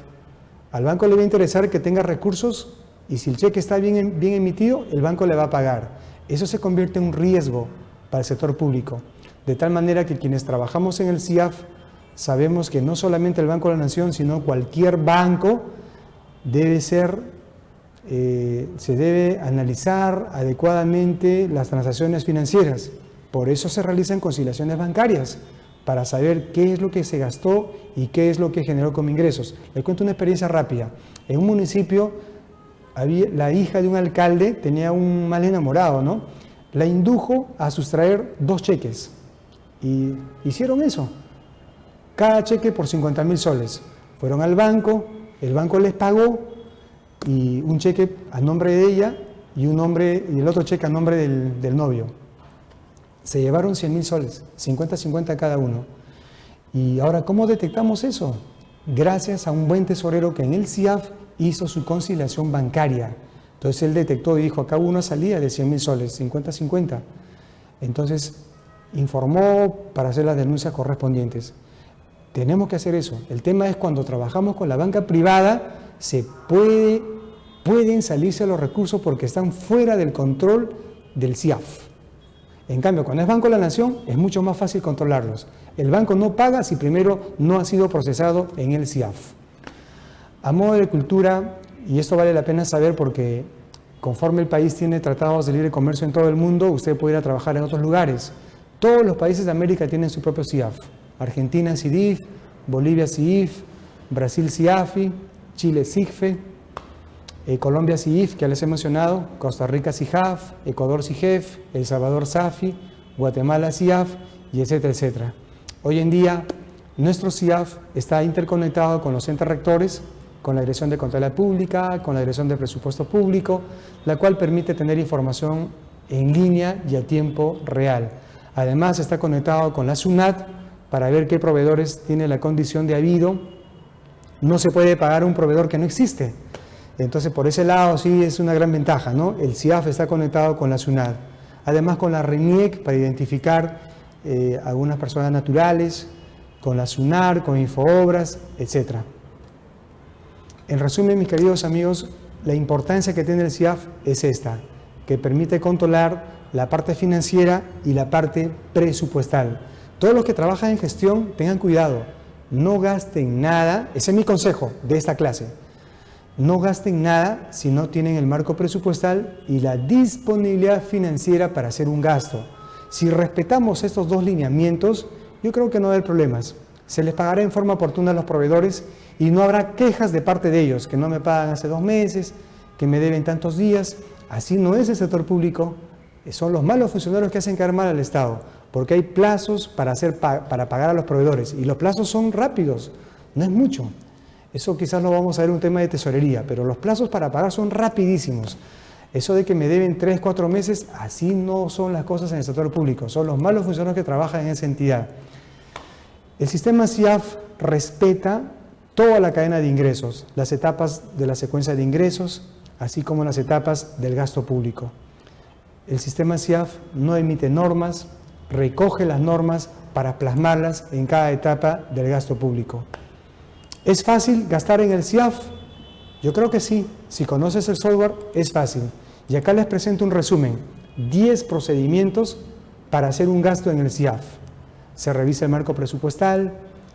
al banco le va a interesar que tenga recursos y si el cheque está bien emitido, el banco le va a pagar. Eso se convierte en un riesgo para el sector público, de tal manera que quienes trabajamos en el CIAF sabemos que no solamente el Banco de la Nación, sino cualquier banco se debe analizar adecuadamente las transacciones financieras. Por eso se realizan conciliaciones bancarias, para saber qué es lo que se gastó y qué es lo que generó como ingresos. Les cuento una experiencia rápida. En un municipio, la hija de un alcalde tenía un mal enamorado, ¿no? La indujo a sustraer 2 cheques y hicieron eso. Cada cheque por 50.000 soles. Fueron al banco, el banco les pagó y un cheque a nombre de ella y el otro cheque a nombre del novio. Se llevaron 100.000 soles, 50-50 cada uno. Y ahora, ¿cómo detectamos eso? Gracias a un buen tesorero que en el CIAF hizo su conciliación bancaria. Entonces él detectó y dijo, acá hubo una salida de 100.000 soles, 50-50. Entonces informó para hacer las denuncias correspondientes. Tenemos que hacer eso. El tema es cuando trabajamos con la banca privada, pueden salirse los recursos porque están fuera del control del CIAF. En cambio, cuando es Banco de la Nación, es mucho más fácil controlarlos. El banco no paga si primero no ha sido procesado en el CIAF. A modo de cultura, y esto vale la pena saber porque conforme el país tiene tratados de libre comercio en todo el mundo, usted puede ir a trabajar en otros lugares. Todos los países de América tienen su propio CIAF. Argentina CIDIF, Bolivia CIF, Brasil CIAFI, Chile CIGFE, Colombia CIF, que ya les he mencionado, Costa Rica CIJAF, Ecuador CIGEF, El Salvador SAFI, Guatemala CIAF, y etcétera, etcétera. Hoy en día, nuestro CIAF está interconectado con los entes rectores, con la Dirección de Contabilidad Pública, con la Dirección de Presupuesto Público, la cual permite tener información en línea y a tiempo real. Además, está conectado con la SUNAT para ver qué proveedores tiene la condición de habido. No se puede pagar a un proveedor que no existe. Entonces, por ese lado sí es una gran ventaja, ¿no? El CIAF está conectado con la SUNAT. Además, con la RENIEC para identificar algunas personas naturales, con la SUNAR, con Infoobras, etc. En resumen, mis queridos amigos, la importancia que tiene el CIAF es esta, que permite controlar la parte financiera y la parte presupuestal. Todos los que trabajan en gestión, tengan cuidado, no gasten nada, ese es mi consejo de esta clase. No gasten nada si no tienen el marco presupuestal y la disponibilidad financiera para hacer un gasto. Si respetamos estos dos lineamientos, yo creo que no va a haber problemas. Se les pagará en forma oportuna a los proveedores y no habrá quejas de parte de ellos, que no me pagan hace 2 meses, que me deben tantos días. Así no es el sector público, son los malos funcionarios que hacen quedar mal al Estado, porque hay plazos para pagar a los proveedores y los plazos son rápidos, no es mucho. Eso quizás lo vamos a ver un tema de tesorería, pero los plazos para pagar son rapidísimos. Eso de que me deben 3, 4 meses, así no son las cosas en el sector público, son los malos funcionarios que trabajan en esa entidad. El sistema CIAF respeta toda la cadena de ingresos, las etapas de la secuencia de ingresos, así como las etapas del gasto público. El sistema CIAF no emite normas, recoge las normas para plasmarlas en cada etapa del gasto público. ¿Es fácil gastar en el CIAF? Yo creo que sí. Si conoces el software, es fácil. Y acá les presento un resumen. 10 procedimientos para hacer un gasto en el CIAF. Se revisa el marco presupuestal,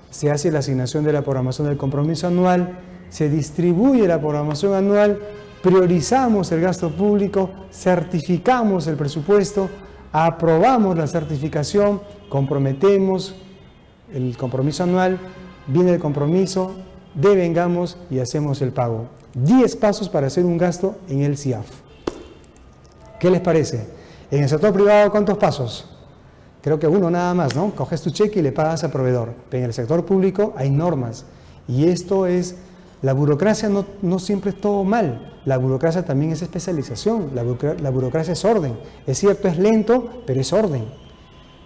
se hace la asignación de la programación del compromiso anual, se distribuye la programación anual, priorizamos el gasto público, certificamos el presupuesto, aprobamos la certificación, comprometemos el compromiso anual, viene el compromiso, devengamos y hacemos el pago. 10 pasos para hacer un gasto en el CIAF. ¿Qué les parece? En el sector privado, ¿cuántos pasos? Creo que uno nada más, ¿no? Coges tu cheque y le pagas al proveedor. Pero en el sector público hay normas. Y esto es, la burocracia no siempre es todo mal. La burocracia también es especialización. La burocracia es orden. Es cierto, es lento, pero es orden.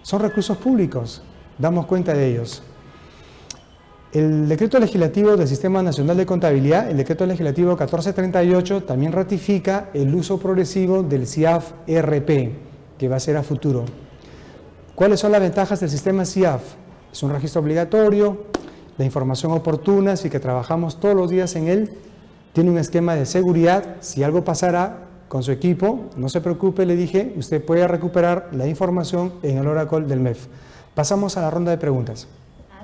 Son recursos públicos. Damos cuenta de ellos. El decreto legislativo del Sistema Nacional de Contabilidad, el decreto legislativo 1438, también ratifica el uso progresivo del CIAF ERP, que va a ser a futuro. ¿Cuáles son las ventajas del sistema CIAF? Es un registro obligatorio, la información oportuna, así que trabajamos todos los días en él. Tiene un esquema de seguridad, si algo pasara con su equipo, no se preocupe, le dije, usted puede recuperar la información en el Oracle del MEF. Pasamos a la ronda de preguntas.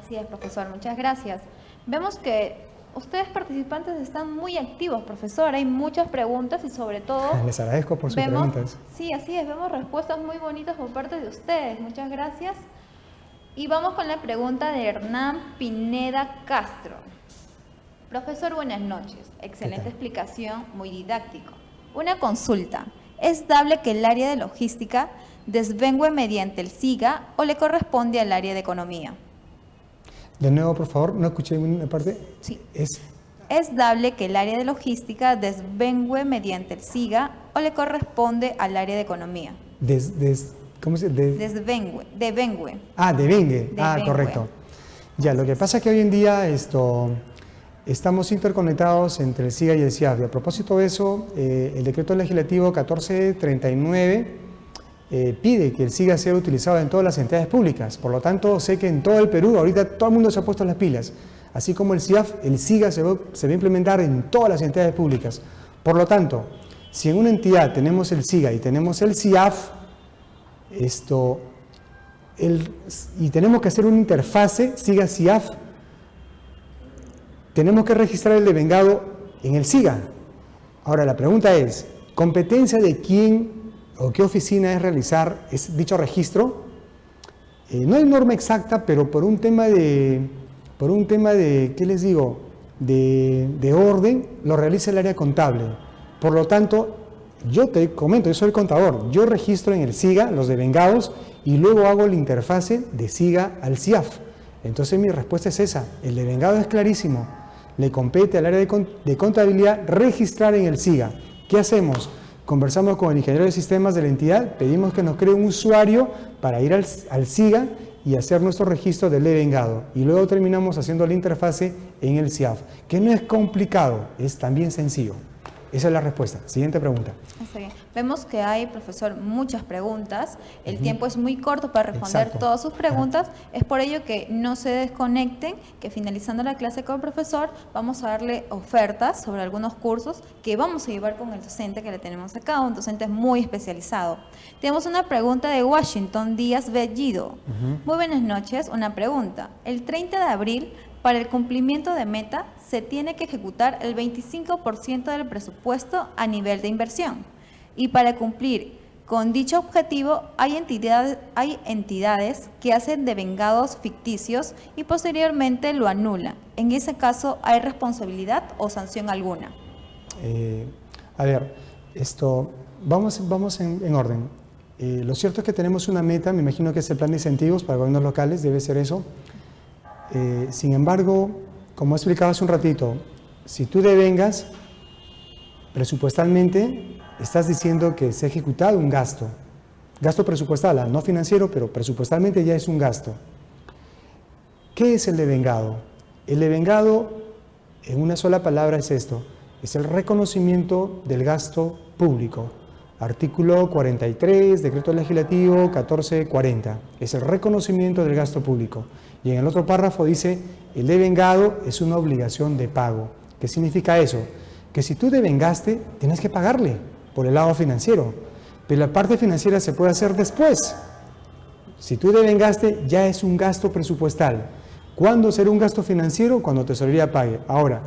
Así es, profesor, muchas gracias. Vemos que ustedes participantes están muy activos, profesor. Hay muchas preguntas y sobre todo... Les agradezco por sus preguntas. Sí, así es, vemos respuestas muy bonitas por parte de ustedes. Muchas gracias. Y vamos con la pregunta de Hernán Pineda Castro. Profesor, buenas noches. Excelente explicación, muy didáctico. Una consulta. ¿Es dable que el área de logística desvengue mediante el SIGA o le corresponde al área de economía? De nuevo, por favor, no escuché una parte. Sí. ¿Es dable que el área de logística desvengue mediante el SIGA o le corresponde al área de economía? ¿Cómo se dice? Devengue. Devengue. Devengue. Correcto. Ya, lo que pasa es que hoy en día estamos interconectados entre el SIGA y el CIAF. Y a propósito de eso, el decreto legislativo 1439 pide que el SIGA sea utilizado en todas las entidades públicas. Por lo tanto, sé que en todo el Perú ahorita todo el mundo se ha puesto las pilas. Así como el CIAF, el SIGA se va a implementar en todas las entidades públicas. Por lo tanto, si en una entidad tenemos el SIGA y tenemos el CIAF, y tenemos que hacer una interfase SIGA-CIAF, tenemos que registrar el devengado en el SIGA. Ahora, la pregunta es, ¿competencia de quién o qué oficina es realizar dicho registro? No hay norma exacta, pero por un tema de por un tema de, ¿qué les digo?, de orden, lo realiza el área contable. Por lo tanto, yo te comento, yo soy el contador, yo registro en el SIGA los devengados y luego hago la interfase de SIGA al CIAF. Entonces mi respuesta es esa, el devengado es clarísimo, le compete al área de contabilidad registrar en el SIGA. ¿Qué hacemos? Conversamos con el ingeniero de sistemas de la entidad, pedimos que nos cree un usuario para ir al SIGA y hacer nuestro registro del devengado. Y luego terminamos haciendo la interfase en el CIAF, que no es complicado, es también sencillo. Esa es la respuesta. Siguiente pregunta. Está bien. Vemos que hay, profesor, muchas preguntas. El tiempo es muy corto para responder todas sus preguntas. Es por ello que no se desconecten, que finalizando la clase con el profesor vamos a darle ofertas sobre algunos cursos que vamos a llevar con el docente que le tenemos acá, un docente muy especializado. Tenemos una pregunta de Washington Díaz Bellido. Muy buenas noches. Una pregunta. El 30 de abril, para el cumplimiento de meta, se tiene que ejecutar el 25% del presupuesto a nivel de inversión. Y para cumplir con dicho objetivo, hay entidades que hacen devengados ficticios y posteriormente lo anulan. En ese caso, ¿hay responsabilidad o sanción alguna? A ver, vamos en orden. Lo cierto es que tenemos una meta, me imagino que es el plan de incentivos para gobiernos locales, debe ser eso. Sin embargo, como he explicado hace un ratito, si tú devengas, presupuestalmente estás diciendo que se ha ejecutado un gasto presupuestal, no financiero, pero presupuestalmente ya es un gasto. ¿Qué es el devengado? El devengado, en una sola palabra, es esto, es el reconocimiento del gasto público. Artículo 43, Decreto Legislativo 1440, es el reconocimiento del gasto público. Y en el otro párrafo dice, el devengado es una obligación de pago. ¿Qué significa eso? Que si tú devengaste, tienes que pagarle por el lado financiero, pero la parte financiera se puede hacer después. Si tú devengaste, ya es un gasto presupuestal. ¿Cuándo será un gasto financiero? Cuando Tesorería pague. Ahora,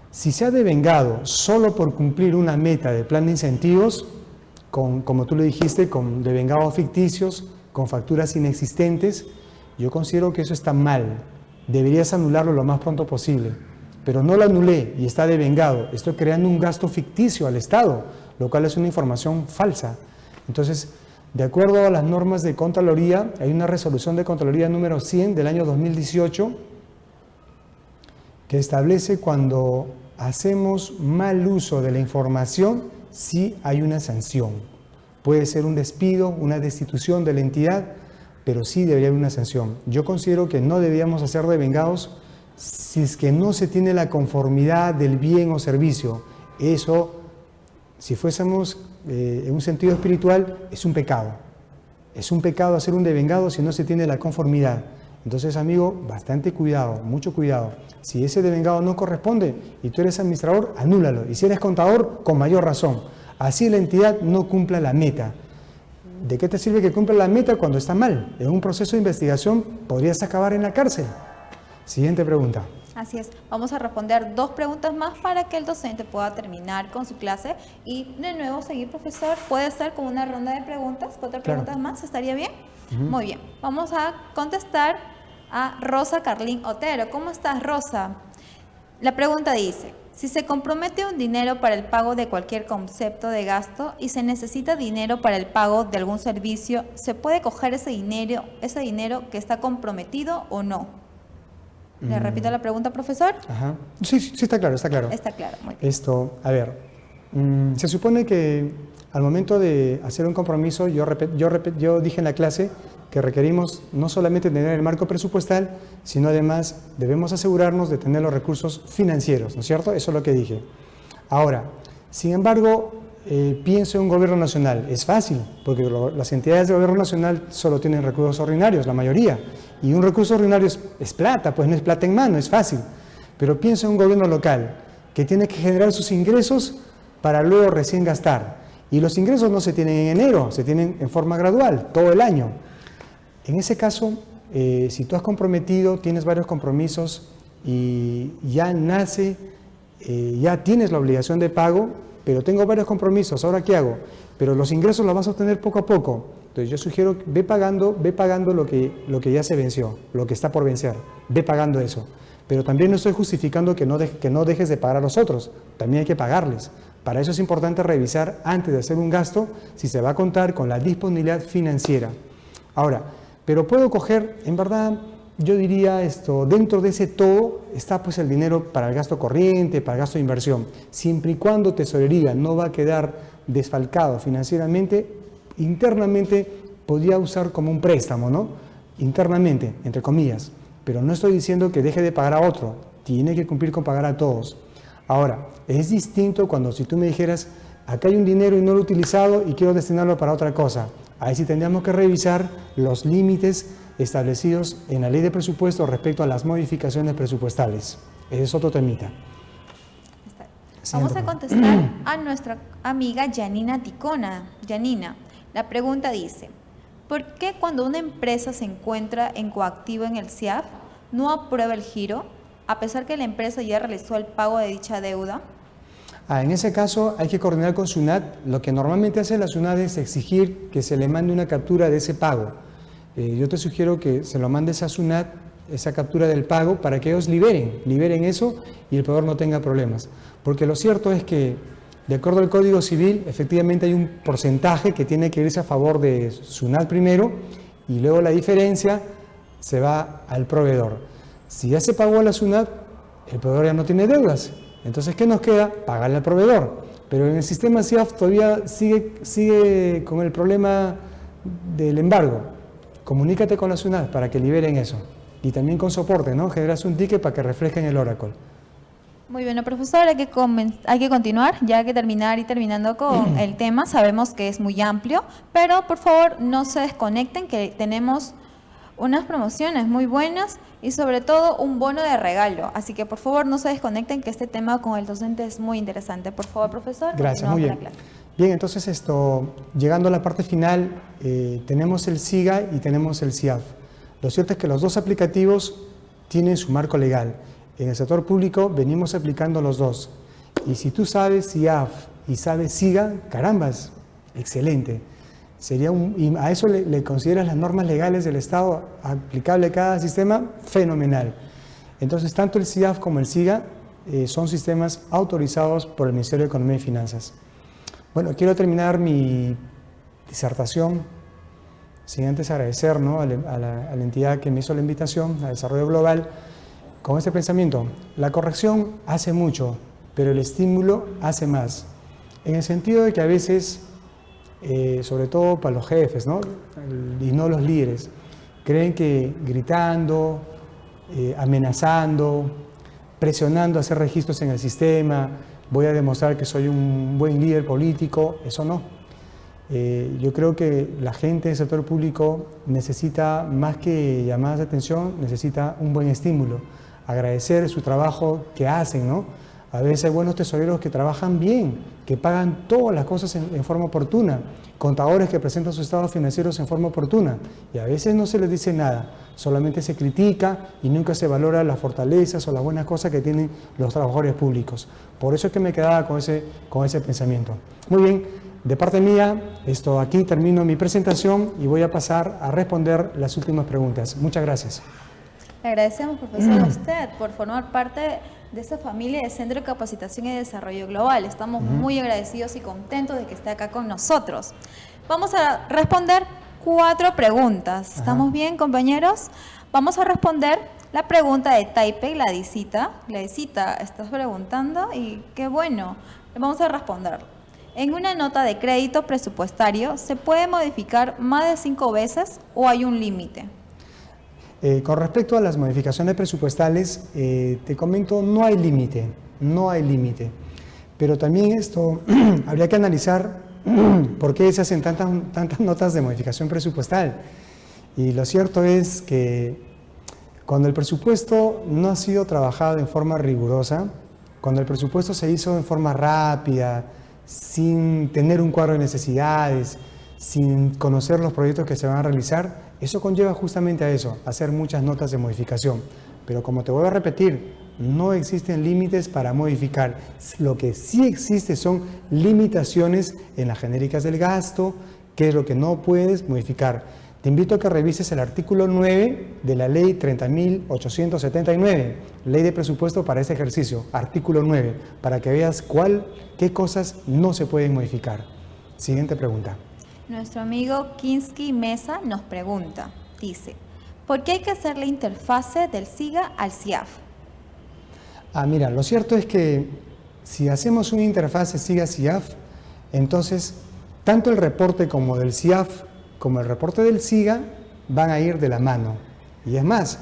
si se ha devengado solo por cumplir una meta de plan de incentivos, como tú le dijiste, con devengados ficticios, con facturas inexistentes, yo considero que eso está mal. Deberías anularlo lo más pronto posible. Pero no lo anulé y está devengado. Estoy creando un gasto ficticio al Estado, lo cual es una información falsa. Entonces, de acuerdo a las normas de Contraloría, hay una resolución de Contraloría número 100 del año 2018 que establece cuando hacemos mal uso de la información, sí hay una sanción. Puede ser un despido, una destitución de la entidad, pero sí debería haber una sanción. Yo considero que no deberíamos hacer devengados si es que no se tiene la conformidad del bien o servicio. Eso, si fuésemos en un sentido espiritual, es un pecado. Es un pecado hacer un devengado si no se tiene la conformidad. Entonces, amigo, bastante cuidado, mucho cuidado. Si ese devengado no corresponde y tú eres administrador, anúlalo. Y si eres contador, con mayor razón. Así la entidad no cumpla la meta. ¿De qué te sirve que cumpla la meta cuando está mal? En un proceso de investigación podrías acabar en la cárcel. Siguiente pregunta. Así es. Vamos a responder 2 preguntas más para que el docente pueda terminar con su clase. Y de nuevo seguir, profesor. Puede ser con una ronda de preguntas, 4 preguntas más. ¿Estaría bien? Muy bien. Vamos a contestar a Rosa Carlín Otero. ¿Cómo estás, Rosa? La pregunta dice, si se compromete un dinero para el pago de cualquier concepto de gasto y se necesita dinero para el pago de algún servicio, ¿se puede coger ese dinero que está comprometido o no? ¿Le repito la pregunta, profesor? Ajá. Sí, está claro, está claro. Está claro, muy bien. Se supone que al momento de hacer un compromiso, yo dije en la clase que requerimos no solamente tener el marco presupuestal, sino además debemos asegurarnos de tener los recursos financieros, ¿no es cierto? Eso es lo que dije. Ahora, sin embargo, pienso en un gobierno nacional. Es fácil, porque las entidades del gobierno nacional solo tienen recursos ordinarios, la mayoría. Y un recurso ordinario es plata, pues no es plata en mano, es fácil. Pero pienso en un gobierno local que tiene que generar sus ingresos para luego recién gastar. Y los ingresos no se tienen en enero, se tienen en forma gradual, todo el año. En ese caso, si tú has comprometido, tienes varios compromisos y ya ya tienes la obligación de pago, pero tengo varios compromisos, ¿ahora qué hago? Pero los ingresos los vas a obtener poco a poco. Entonces yo sugiero que ve pagando lo que ya se venció, lo que está por vencer, ve pagando eso. pero también no estoy justificando que no dejes de pagar a los otros, también hay que pagarles. Para eso es importante revisar antes de hacer un gasto si se va a contar con la disponibilidad financiera. Ahora, pero puedo coger, en verdad, yo diría dentro de ese todo está pues el dinero para el gasto corriente, para el gasto de inversión. Siempre y cuando tesorería no va a quedar desfalcado financieramente, internamente podría usar como un préstamo, ¿no? Internamente, entre comillas. Pero no estoy diciendo que deje de pagar a otro, tiene que cumplir con pagar a todos. Ahora, es distinto cuando si tú me dijeras, acá hay un dinero y no lo he utilizado y quiero destinarlo para otra cosa. Ahí sí tendríamos que revisar los límites establecidos en la ley de presupuesto respecto a las modificaciones presupuestales. Ese es otro temita. Vamos a contestar a nuestra amiga Yanina Ticona. Yanina, la pregunta dice, ¿por qué cuando una empresa se encuentra en coactivo en el CIAF no aprueba el giro, a pesar que la empresa ya realizó el pago de dicha deuda? En ese caso hay que coordinar con SUNAT. Lo que normalmente hace la SUNAT es exigir que se le mande una captura de ese pago. Yo te sugiero que se lo mandes a SUNAT, esa captura del pago, para que ellos liberen eso y el proveedor no tenga problemas. Porque lo cierto es que, de acuerdo al Código Civil, efectivamente hay un porcentaje que tiene que irse a favor de SUNAT primero y luego la diferencia se va al proveedor. Si ya se pagó a la SUNAT, el proveedor ya no tiene deudas. Entonces, ¿qué nos queda? Pagarle al proveedor. Pero en el sistema CIAF todavía sigue con el problema del embargo. Comunícate con la SUNAT para que liberen eso. Y también con soporte, ¿no? Generas un ticket para que reflejen el Oracle. Muy bien, profesor, hay que continuar, ya hay que terminando con el tema. Sabemos que es muy amplio, pero por favor no se desconecten, que tenemos unas promociones muy buenas y sobre todo un bono de regalo. Así que por favor no se desconecten, que este tema con el docente es muy interesante. Por favor, profesor. Gracias, muy bien. Bien, entonces llegando a la parte final, tenemos el SIGA y tenemos el CIAF. Lo cierto es que los dos aplicativos tienen su marco legal. En el sector público venimos aplicando los dos. Y si tú sabes CIAF y sabes SIGA, carambas, excelente. Y a eso le consideras las normas legales del Estado aplicable a cada sistema, fenomenal. Entonces, tanto el CIAF como el SIGA son sistemas autorizados por el Ministerio de Economía y Finanzas. Bueno, quiero terminar mi disertación sin antes agradecer, ¿no? a la entidad que me hizo la invitación a Desarrollo Global con este pensamiento. La corrección hace mucho, pero el estímulo hace más. En el sentido de que a veces, sobre todo para los jefes, ¿no? Y no los líderes, creen que gritando, amenazando, presionando a hacer registros en el sistema, voy a demostrar que soy un buen líder político. Eso no. Yo creo que la gente del sector público necesita, más que llamadas de atención, necesita un buen estímulo. Agradecer su trabajo que hacen, ¿no? A veces hay buenos tesoreros que trabajan bien, que pagan todas las cosas en forma oportuna, contadores que presentan sus estados financieros en forma oportuna, y a veces no se les dice nada, solamente se critica y nunca se valora las fortalezas o las buenas cosas que tienen los trabajadores públicos. Por eso es que me quedaba con ese pensamiento. Muy bien, de parte mía, aquí termino mi presentación y voy a pasar a responder las últimas preguntas. Muchas gracias. Le agradecemos, profesor, a usted por formar parte de esta familia de Centro de Capacitación y Desarrollo Global. Estamos muy agradecidos y contentos de que esté acá con nosotros. Vamos a responder 4 preguntas. ¿Estamos bien, compañeros? Vamos a responder la pregunta de Taipei, Gladysita. Gladysita, estás preguntando y qué bueno. Vamos a responderlo. En una nota de crédito presupuestario, ¿se puede modificar más de 5 veces o hay un límite? Con respecto a las modificaciones presupuestales, te comento, no hay límite. Pero también habría que analizar por qué se hacen tantas notas de modificación presupuestal. Y lo cierto es que cuando el presupuesto no ha sido trabajado en forma rigurosa, cuando el presupuesto se hizo en forma rápida, sin tener un cuadro de necesidades, sin conocer los proyectos que se van a realizar, eso conlleva justamente a eso, a hacer muchas notas de modificación. Pero como te voy a repetir, no existen límites para modificar. Lo que sí existe son limitaciones en las genéricas del gasto, qué es lo que no puedes modificar. te invito a que revises el artículo 9 de la ley 30.879, ley de presupuesto para ese ejercicio, artículo 9, para que veas qué cosas no se pueden modificar. Siguiente pregunta. Nuestro amigo Kinsky Mesa nos pregunta, dice, ¿por qué hay que hacer la interfase del SIGA al CIAF? Mira, lo cierto es que si hacemos una interfase SIGA-CIAF, entonces tanto el reporte como del CIAF como el reporte del SIGA van a ir de la mano. Y es más,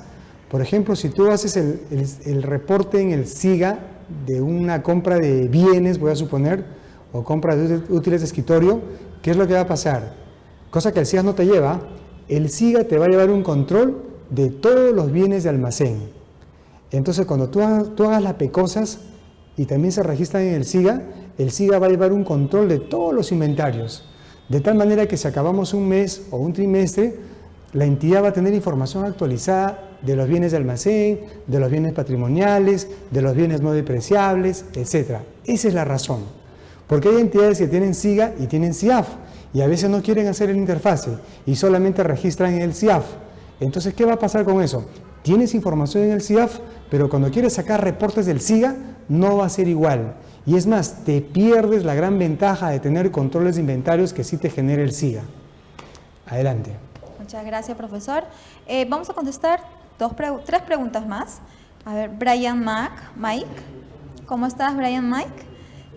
por ejemplo, si tú haces el reporte en el SIGA de una compra de bienes, voy a suponer, o compra de útiles de escritorio, ¿qué es lo que va a pasar? Cosa que el SIGA no te lleva, el SIGA te va a llevar un control de todos los bienes de almacén. Entonces, cuando tú hagas las PECOSAS y también se registran en el SIGA va a llevar un control de todos los inventarios. De tal manera que si acabamos un mes o un trimestre, la entidad va a tener información actualizada de los bienes de almacén, de los bienes patrimoniales, de los bienes no depreciables, etc. Esa es la razón. Porque hay entidades que tienen SIGA y tienen CIAF, y a veces no quieren hacer el interfase y solamente registran en el CIAF. Entonces, ¿qué va a pasar con eso? Tienes información en el CIAF, pero cuando quieres sacar reportes del SIGA, no va a ser igual. Y es más, te pierdes la gran ventaja de tener controles de inventarios que sí te genera el SIGA. Adelante. Muchas gracias, profesor. Vamos a contestar tres preguntas más. A ver, Brian Mike. ¿Cómo estás, Brian Mike?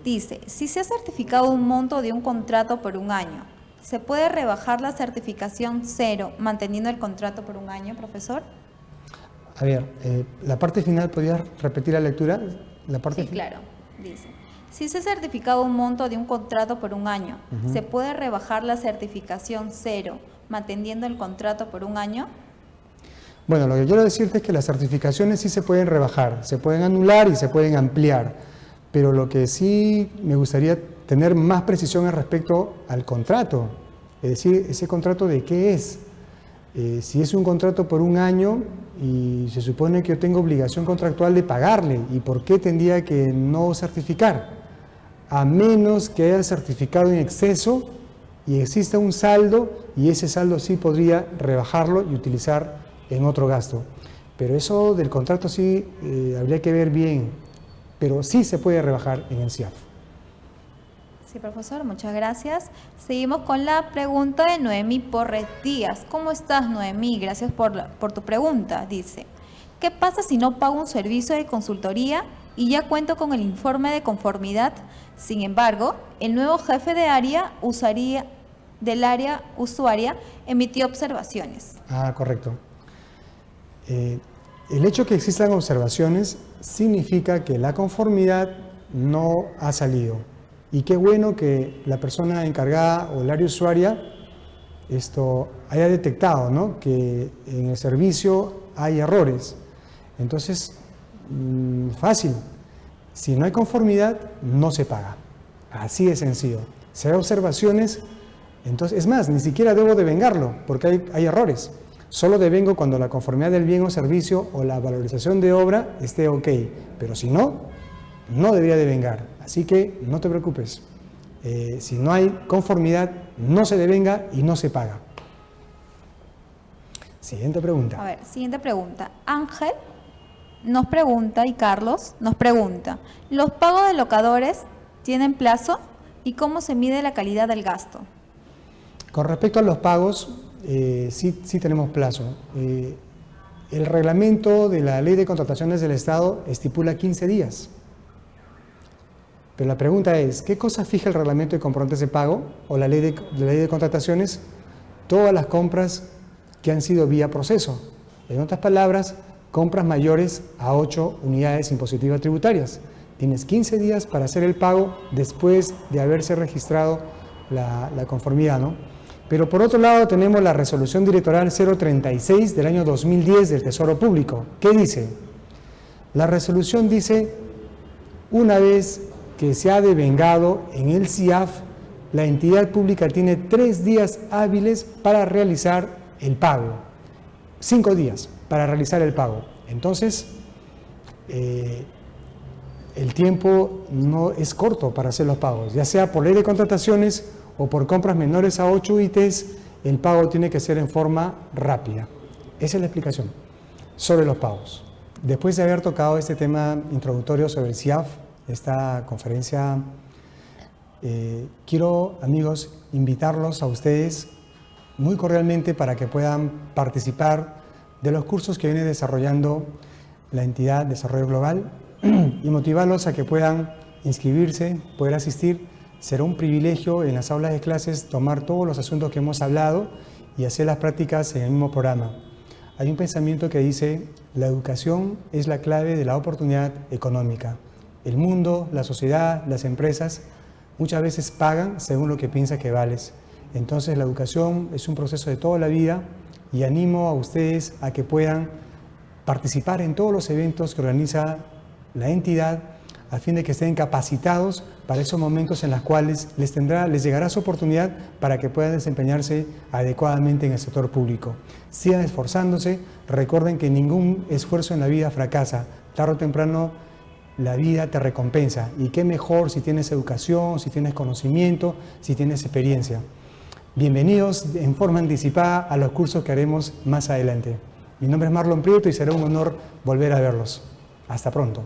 Dice, si se ha certificado un monto de un contrato por un año, ¿se puede rebajar la certificación 0 manteniendo el contrato por un año, profesor? A ver, la parte final, ¿podrías repetir la lectura? Sí, claro. Dice, si se ha certificado un monto de un contrato por un año, ¿se puede rebajar la certificación 0 manteniendo el contrato por un año? Bueno, lo que quiero decirte es que las certificaciones sí se pueden rebajar, se pueden anular y se pueden ampliar, pero lo que sí me gustaría tener más precisión es respecto al contrato, es decir, ese contrato de qué es. Si es un contrato por un año y se supone que yo tengo obligación contractual de pagarle, ¿y por qué tendría que no certificar? A menos que haya certificado en exceso y exista un saldo, y ese saldo sí podría rebajarlo y utilizar en otro gasto. Pero eso del contrato sí habría que ver bien, pero sí se puede rebajar en el CIAF. Sí, profesor, muchas gracias. Seguimos con la pregunta de Noemí Porres Díaz. ¿Cómo estás, Noemí? Gracias por tu pregunta. Dice, ¿qué pasa si no pago un servicio de consultoría y ya cuento con el informe de conformidad? Sin embargo, el nuevo jefe de área del área usuaria emitió observaciones. Correcto. El hecho que existan observaciones significa que la conformidad no ha salido. Y qué bueno que la persona encargada o el área usuaria haya detectado, ¿no?, que en el servicio hay errores. Entonces, fácil, si no hay conformidad, no se paga. Así de sencillo. Si hay observaciones, entonces, es más, ni siquiera debo devengarlo, porque hay errores. Solo devengo cuando la conformidad del bien o servicio o la valorización de obra esté ok, pero si no, no debería devengar. Así que no te preocupes. Si no hay conformidad, no se devenga y no se paga. Siguiente pregunta. A ver, siguiente pregunta. Ángel nos pregunta y Carlos nos pregunta, ¿los pagos de locadores tienen plazo y cómo se mide la calidad del gasto? Con respecto a los pagos, sí tenemos plazo. El reglamento de la Ley de Contrataciones del Estado estipula 15 días. Pero la pregunta es, ¿qué cosa fija el reglamento de comprobantes de pago o la ley de contrataciones? Todas las compras que han sido vía proceso. En otras palabras, compras mayores a 8 unidades impositivas tributarias. Tienes 15 días para hacer el pago después de haberse registrado la conformidad, ¿no? Pero por otro lado tenemos la resolución directoral 036 del año 2010 del Tesoro Público. ¿Qué dice? La resolución dice, una vez que se ha devengado en el CIAF, la entidad pública tiene 3 días hábiles para realizar el pago. 5 días para realizar el pago. Entonces, el tiempo no es corto para hacer los pagos, ya sea por ley de contrataciones o por compras menores a 8 UITs el pago tiene que ser en forma rápida. Esa es la explicación sobre los pagos. Después de haber tocado este tema introductorio sobre el CIAF, esta conferencia, quiero, amigos, invitarlos a ustedes muy cordialmente para que puedan participar de los cursos que viene desarrollando la entidad de Desarrollo Global y motivarlos a que puedan inscribirse, poder asistir. Será un privilegio en las aulas de clases tomar todos los asuntos que hemos hablado y hacer las prácticas en el mismo programa. Hay un pensamiento que dice: la educación es la clave de la oportunidad económica. El mundo, la sociedad, las empresas muchas veces pagan según lo que piensa que vales. Entonces la educación es un proceso de toda la vida y animo a ustedes a que puedan participar en todos los eventos que organiza la entidad a fin de que estén capacitados para esos momentos en los cuales les llegará su oportunidad para que puedan desempeñarse adecuadamente en el sector público. Sigan esforzándose, recuerden que ningún esfuerzo en la vida fracasa, tarde o temprano la vida te recompensa, y qué mejor si tienes educación, si tienes conocimiento, si tienes experiencia. Bienvenidos en forma anticipada a los cursos que haremos más adelante. Mi nombre es Marlon Prieto y será un honor volver a verlos. Hasta pronto.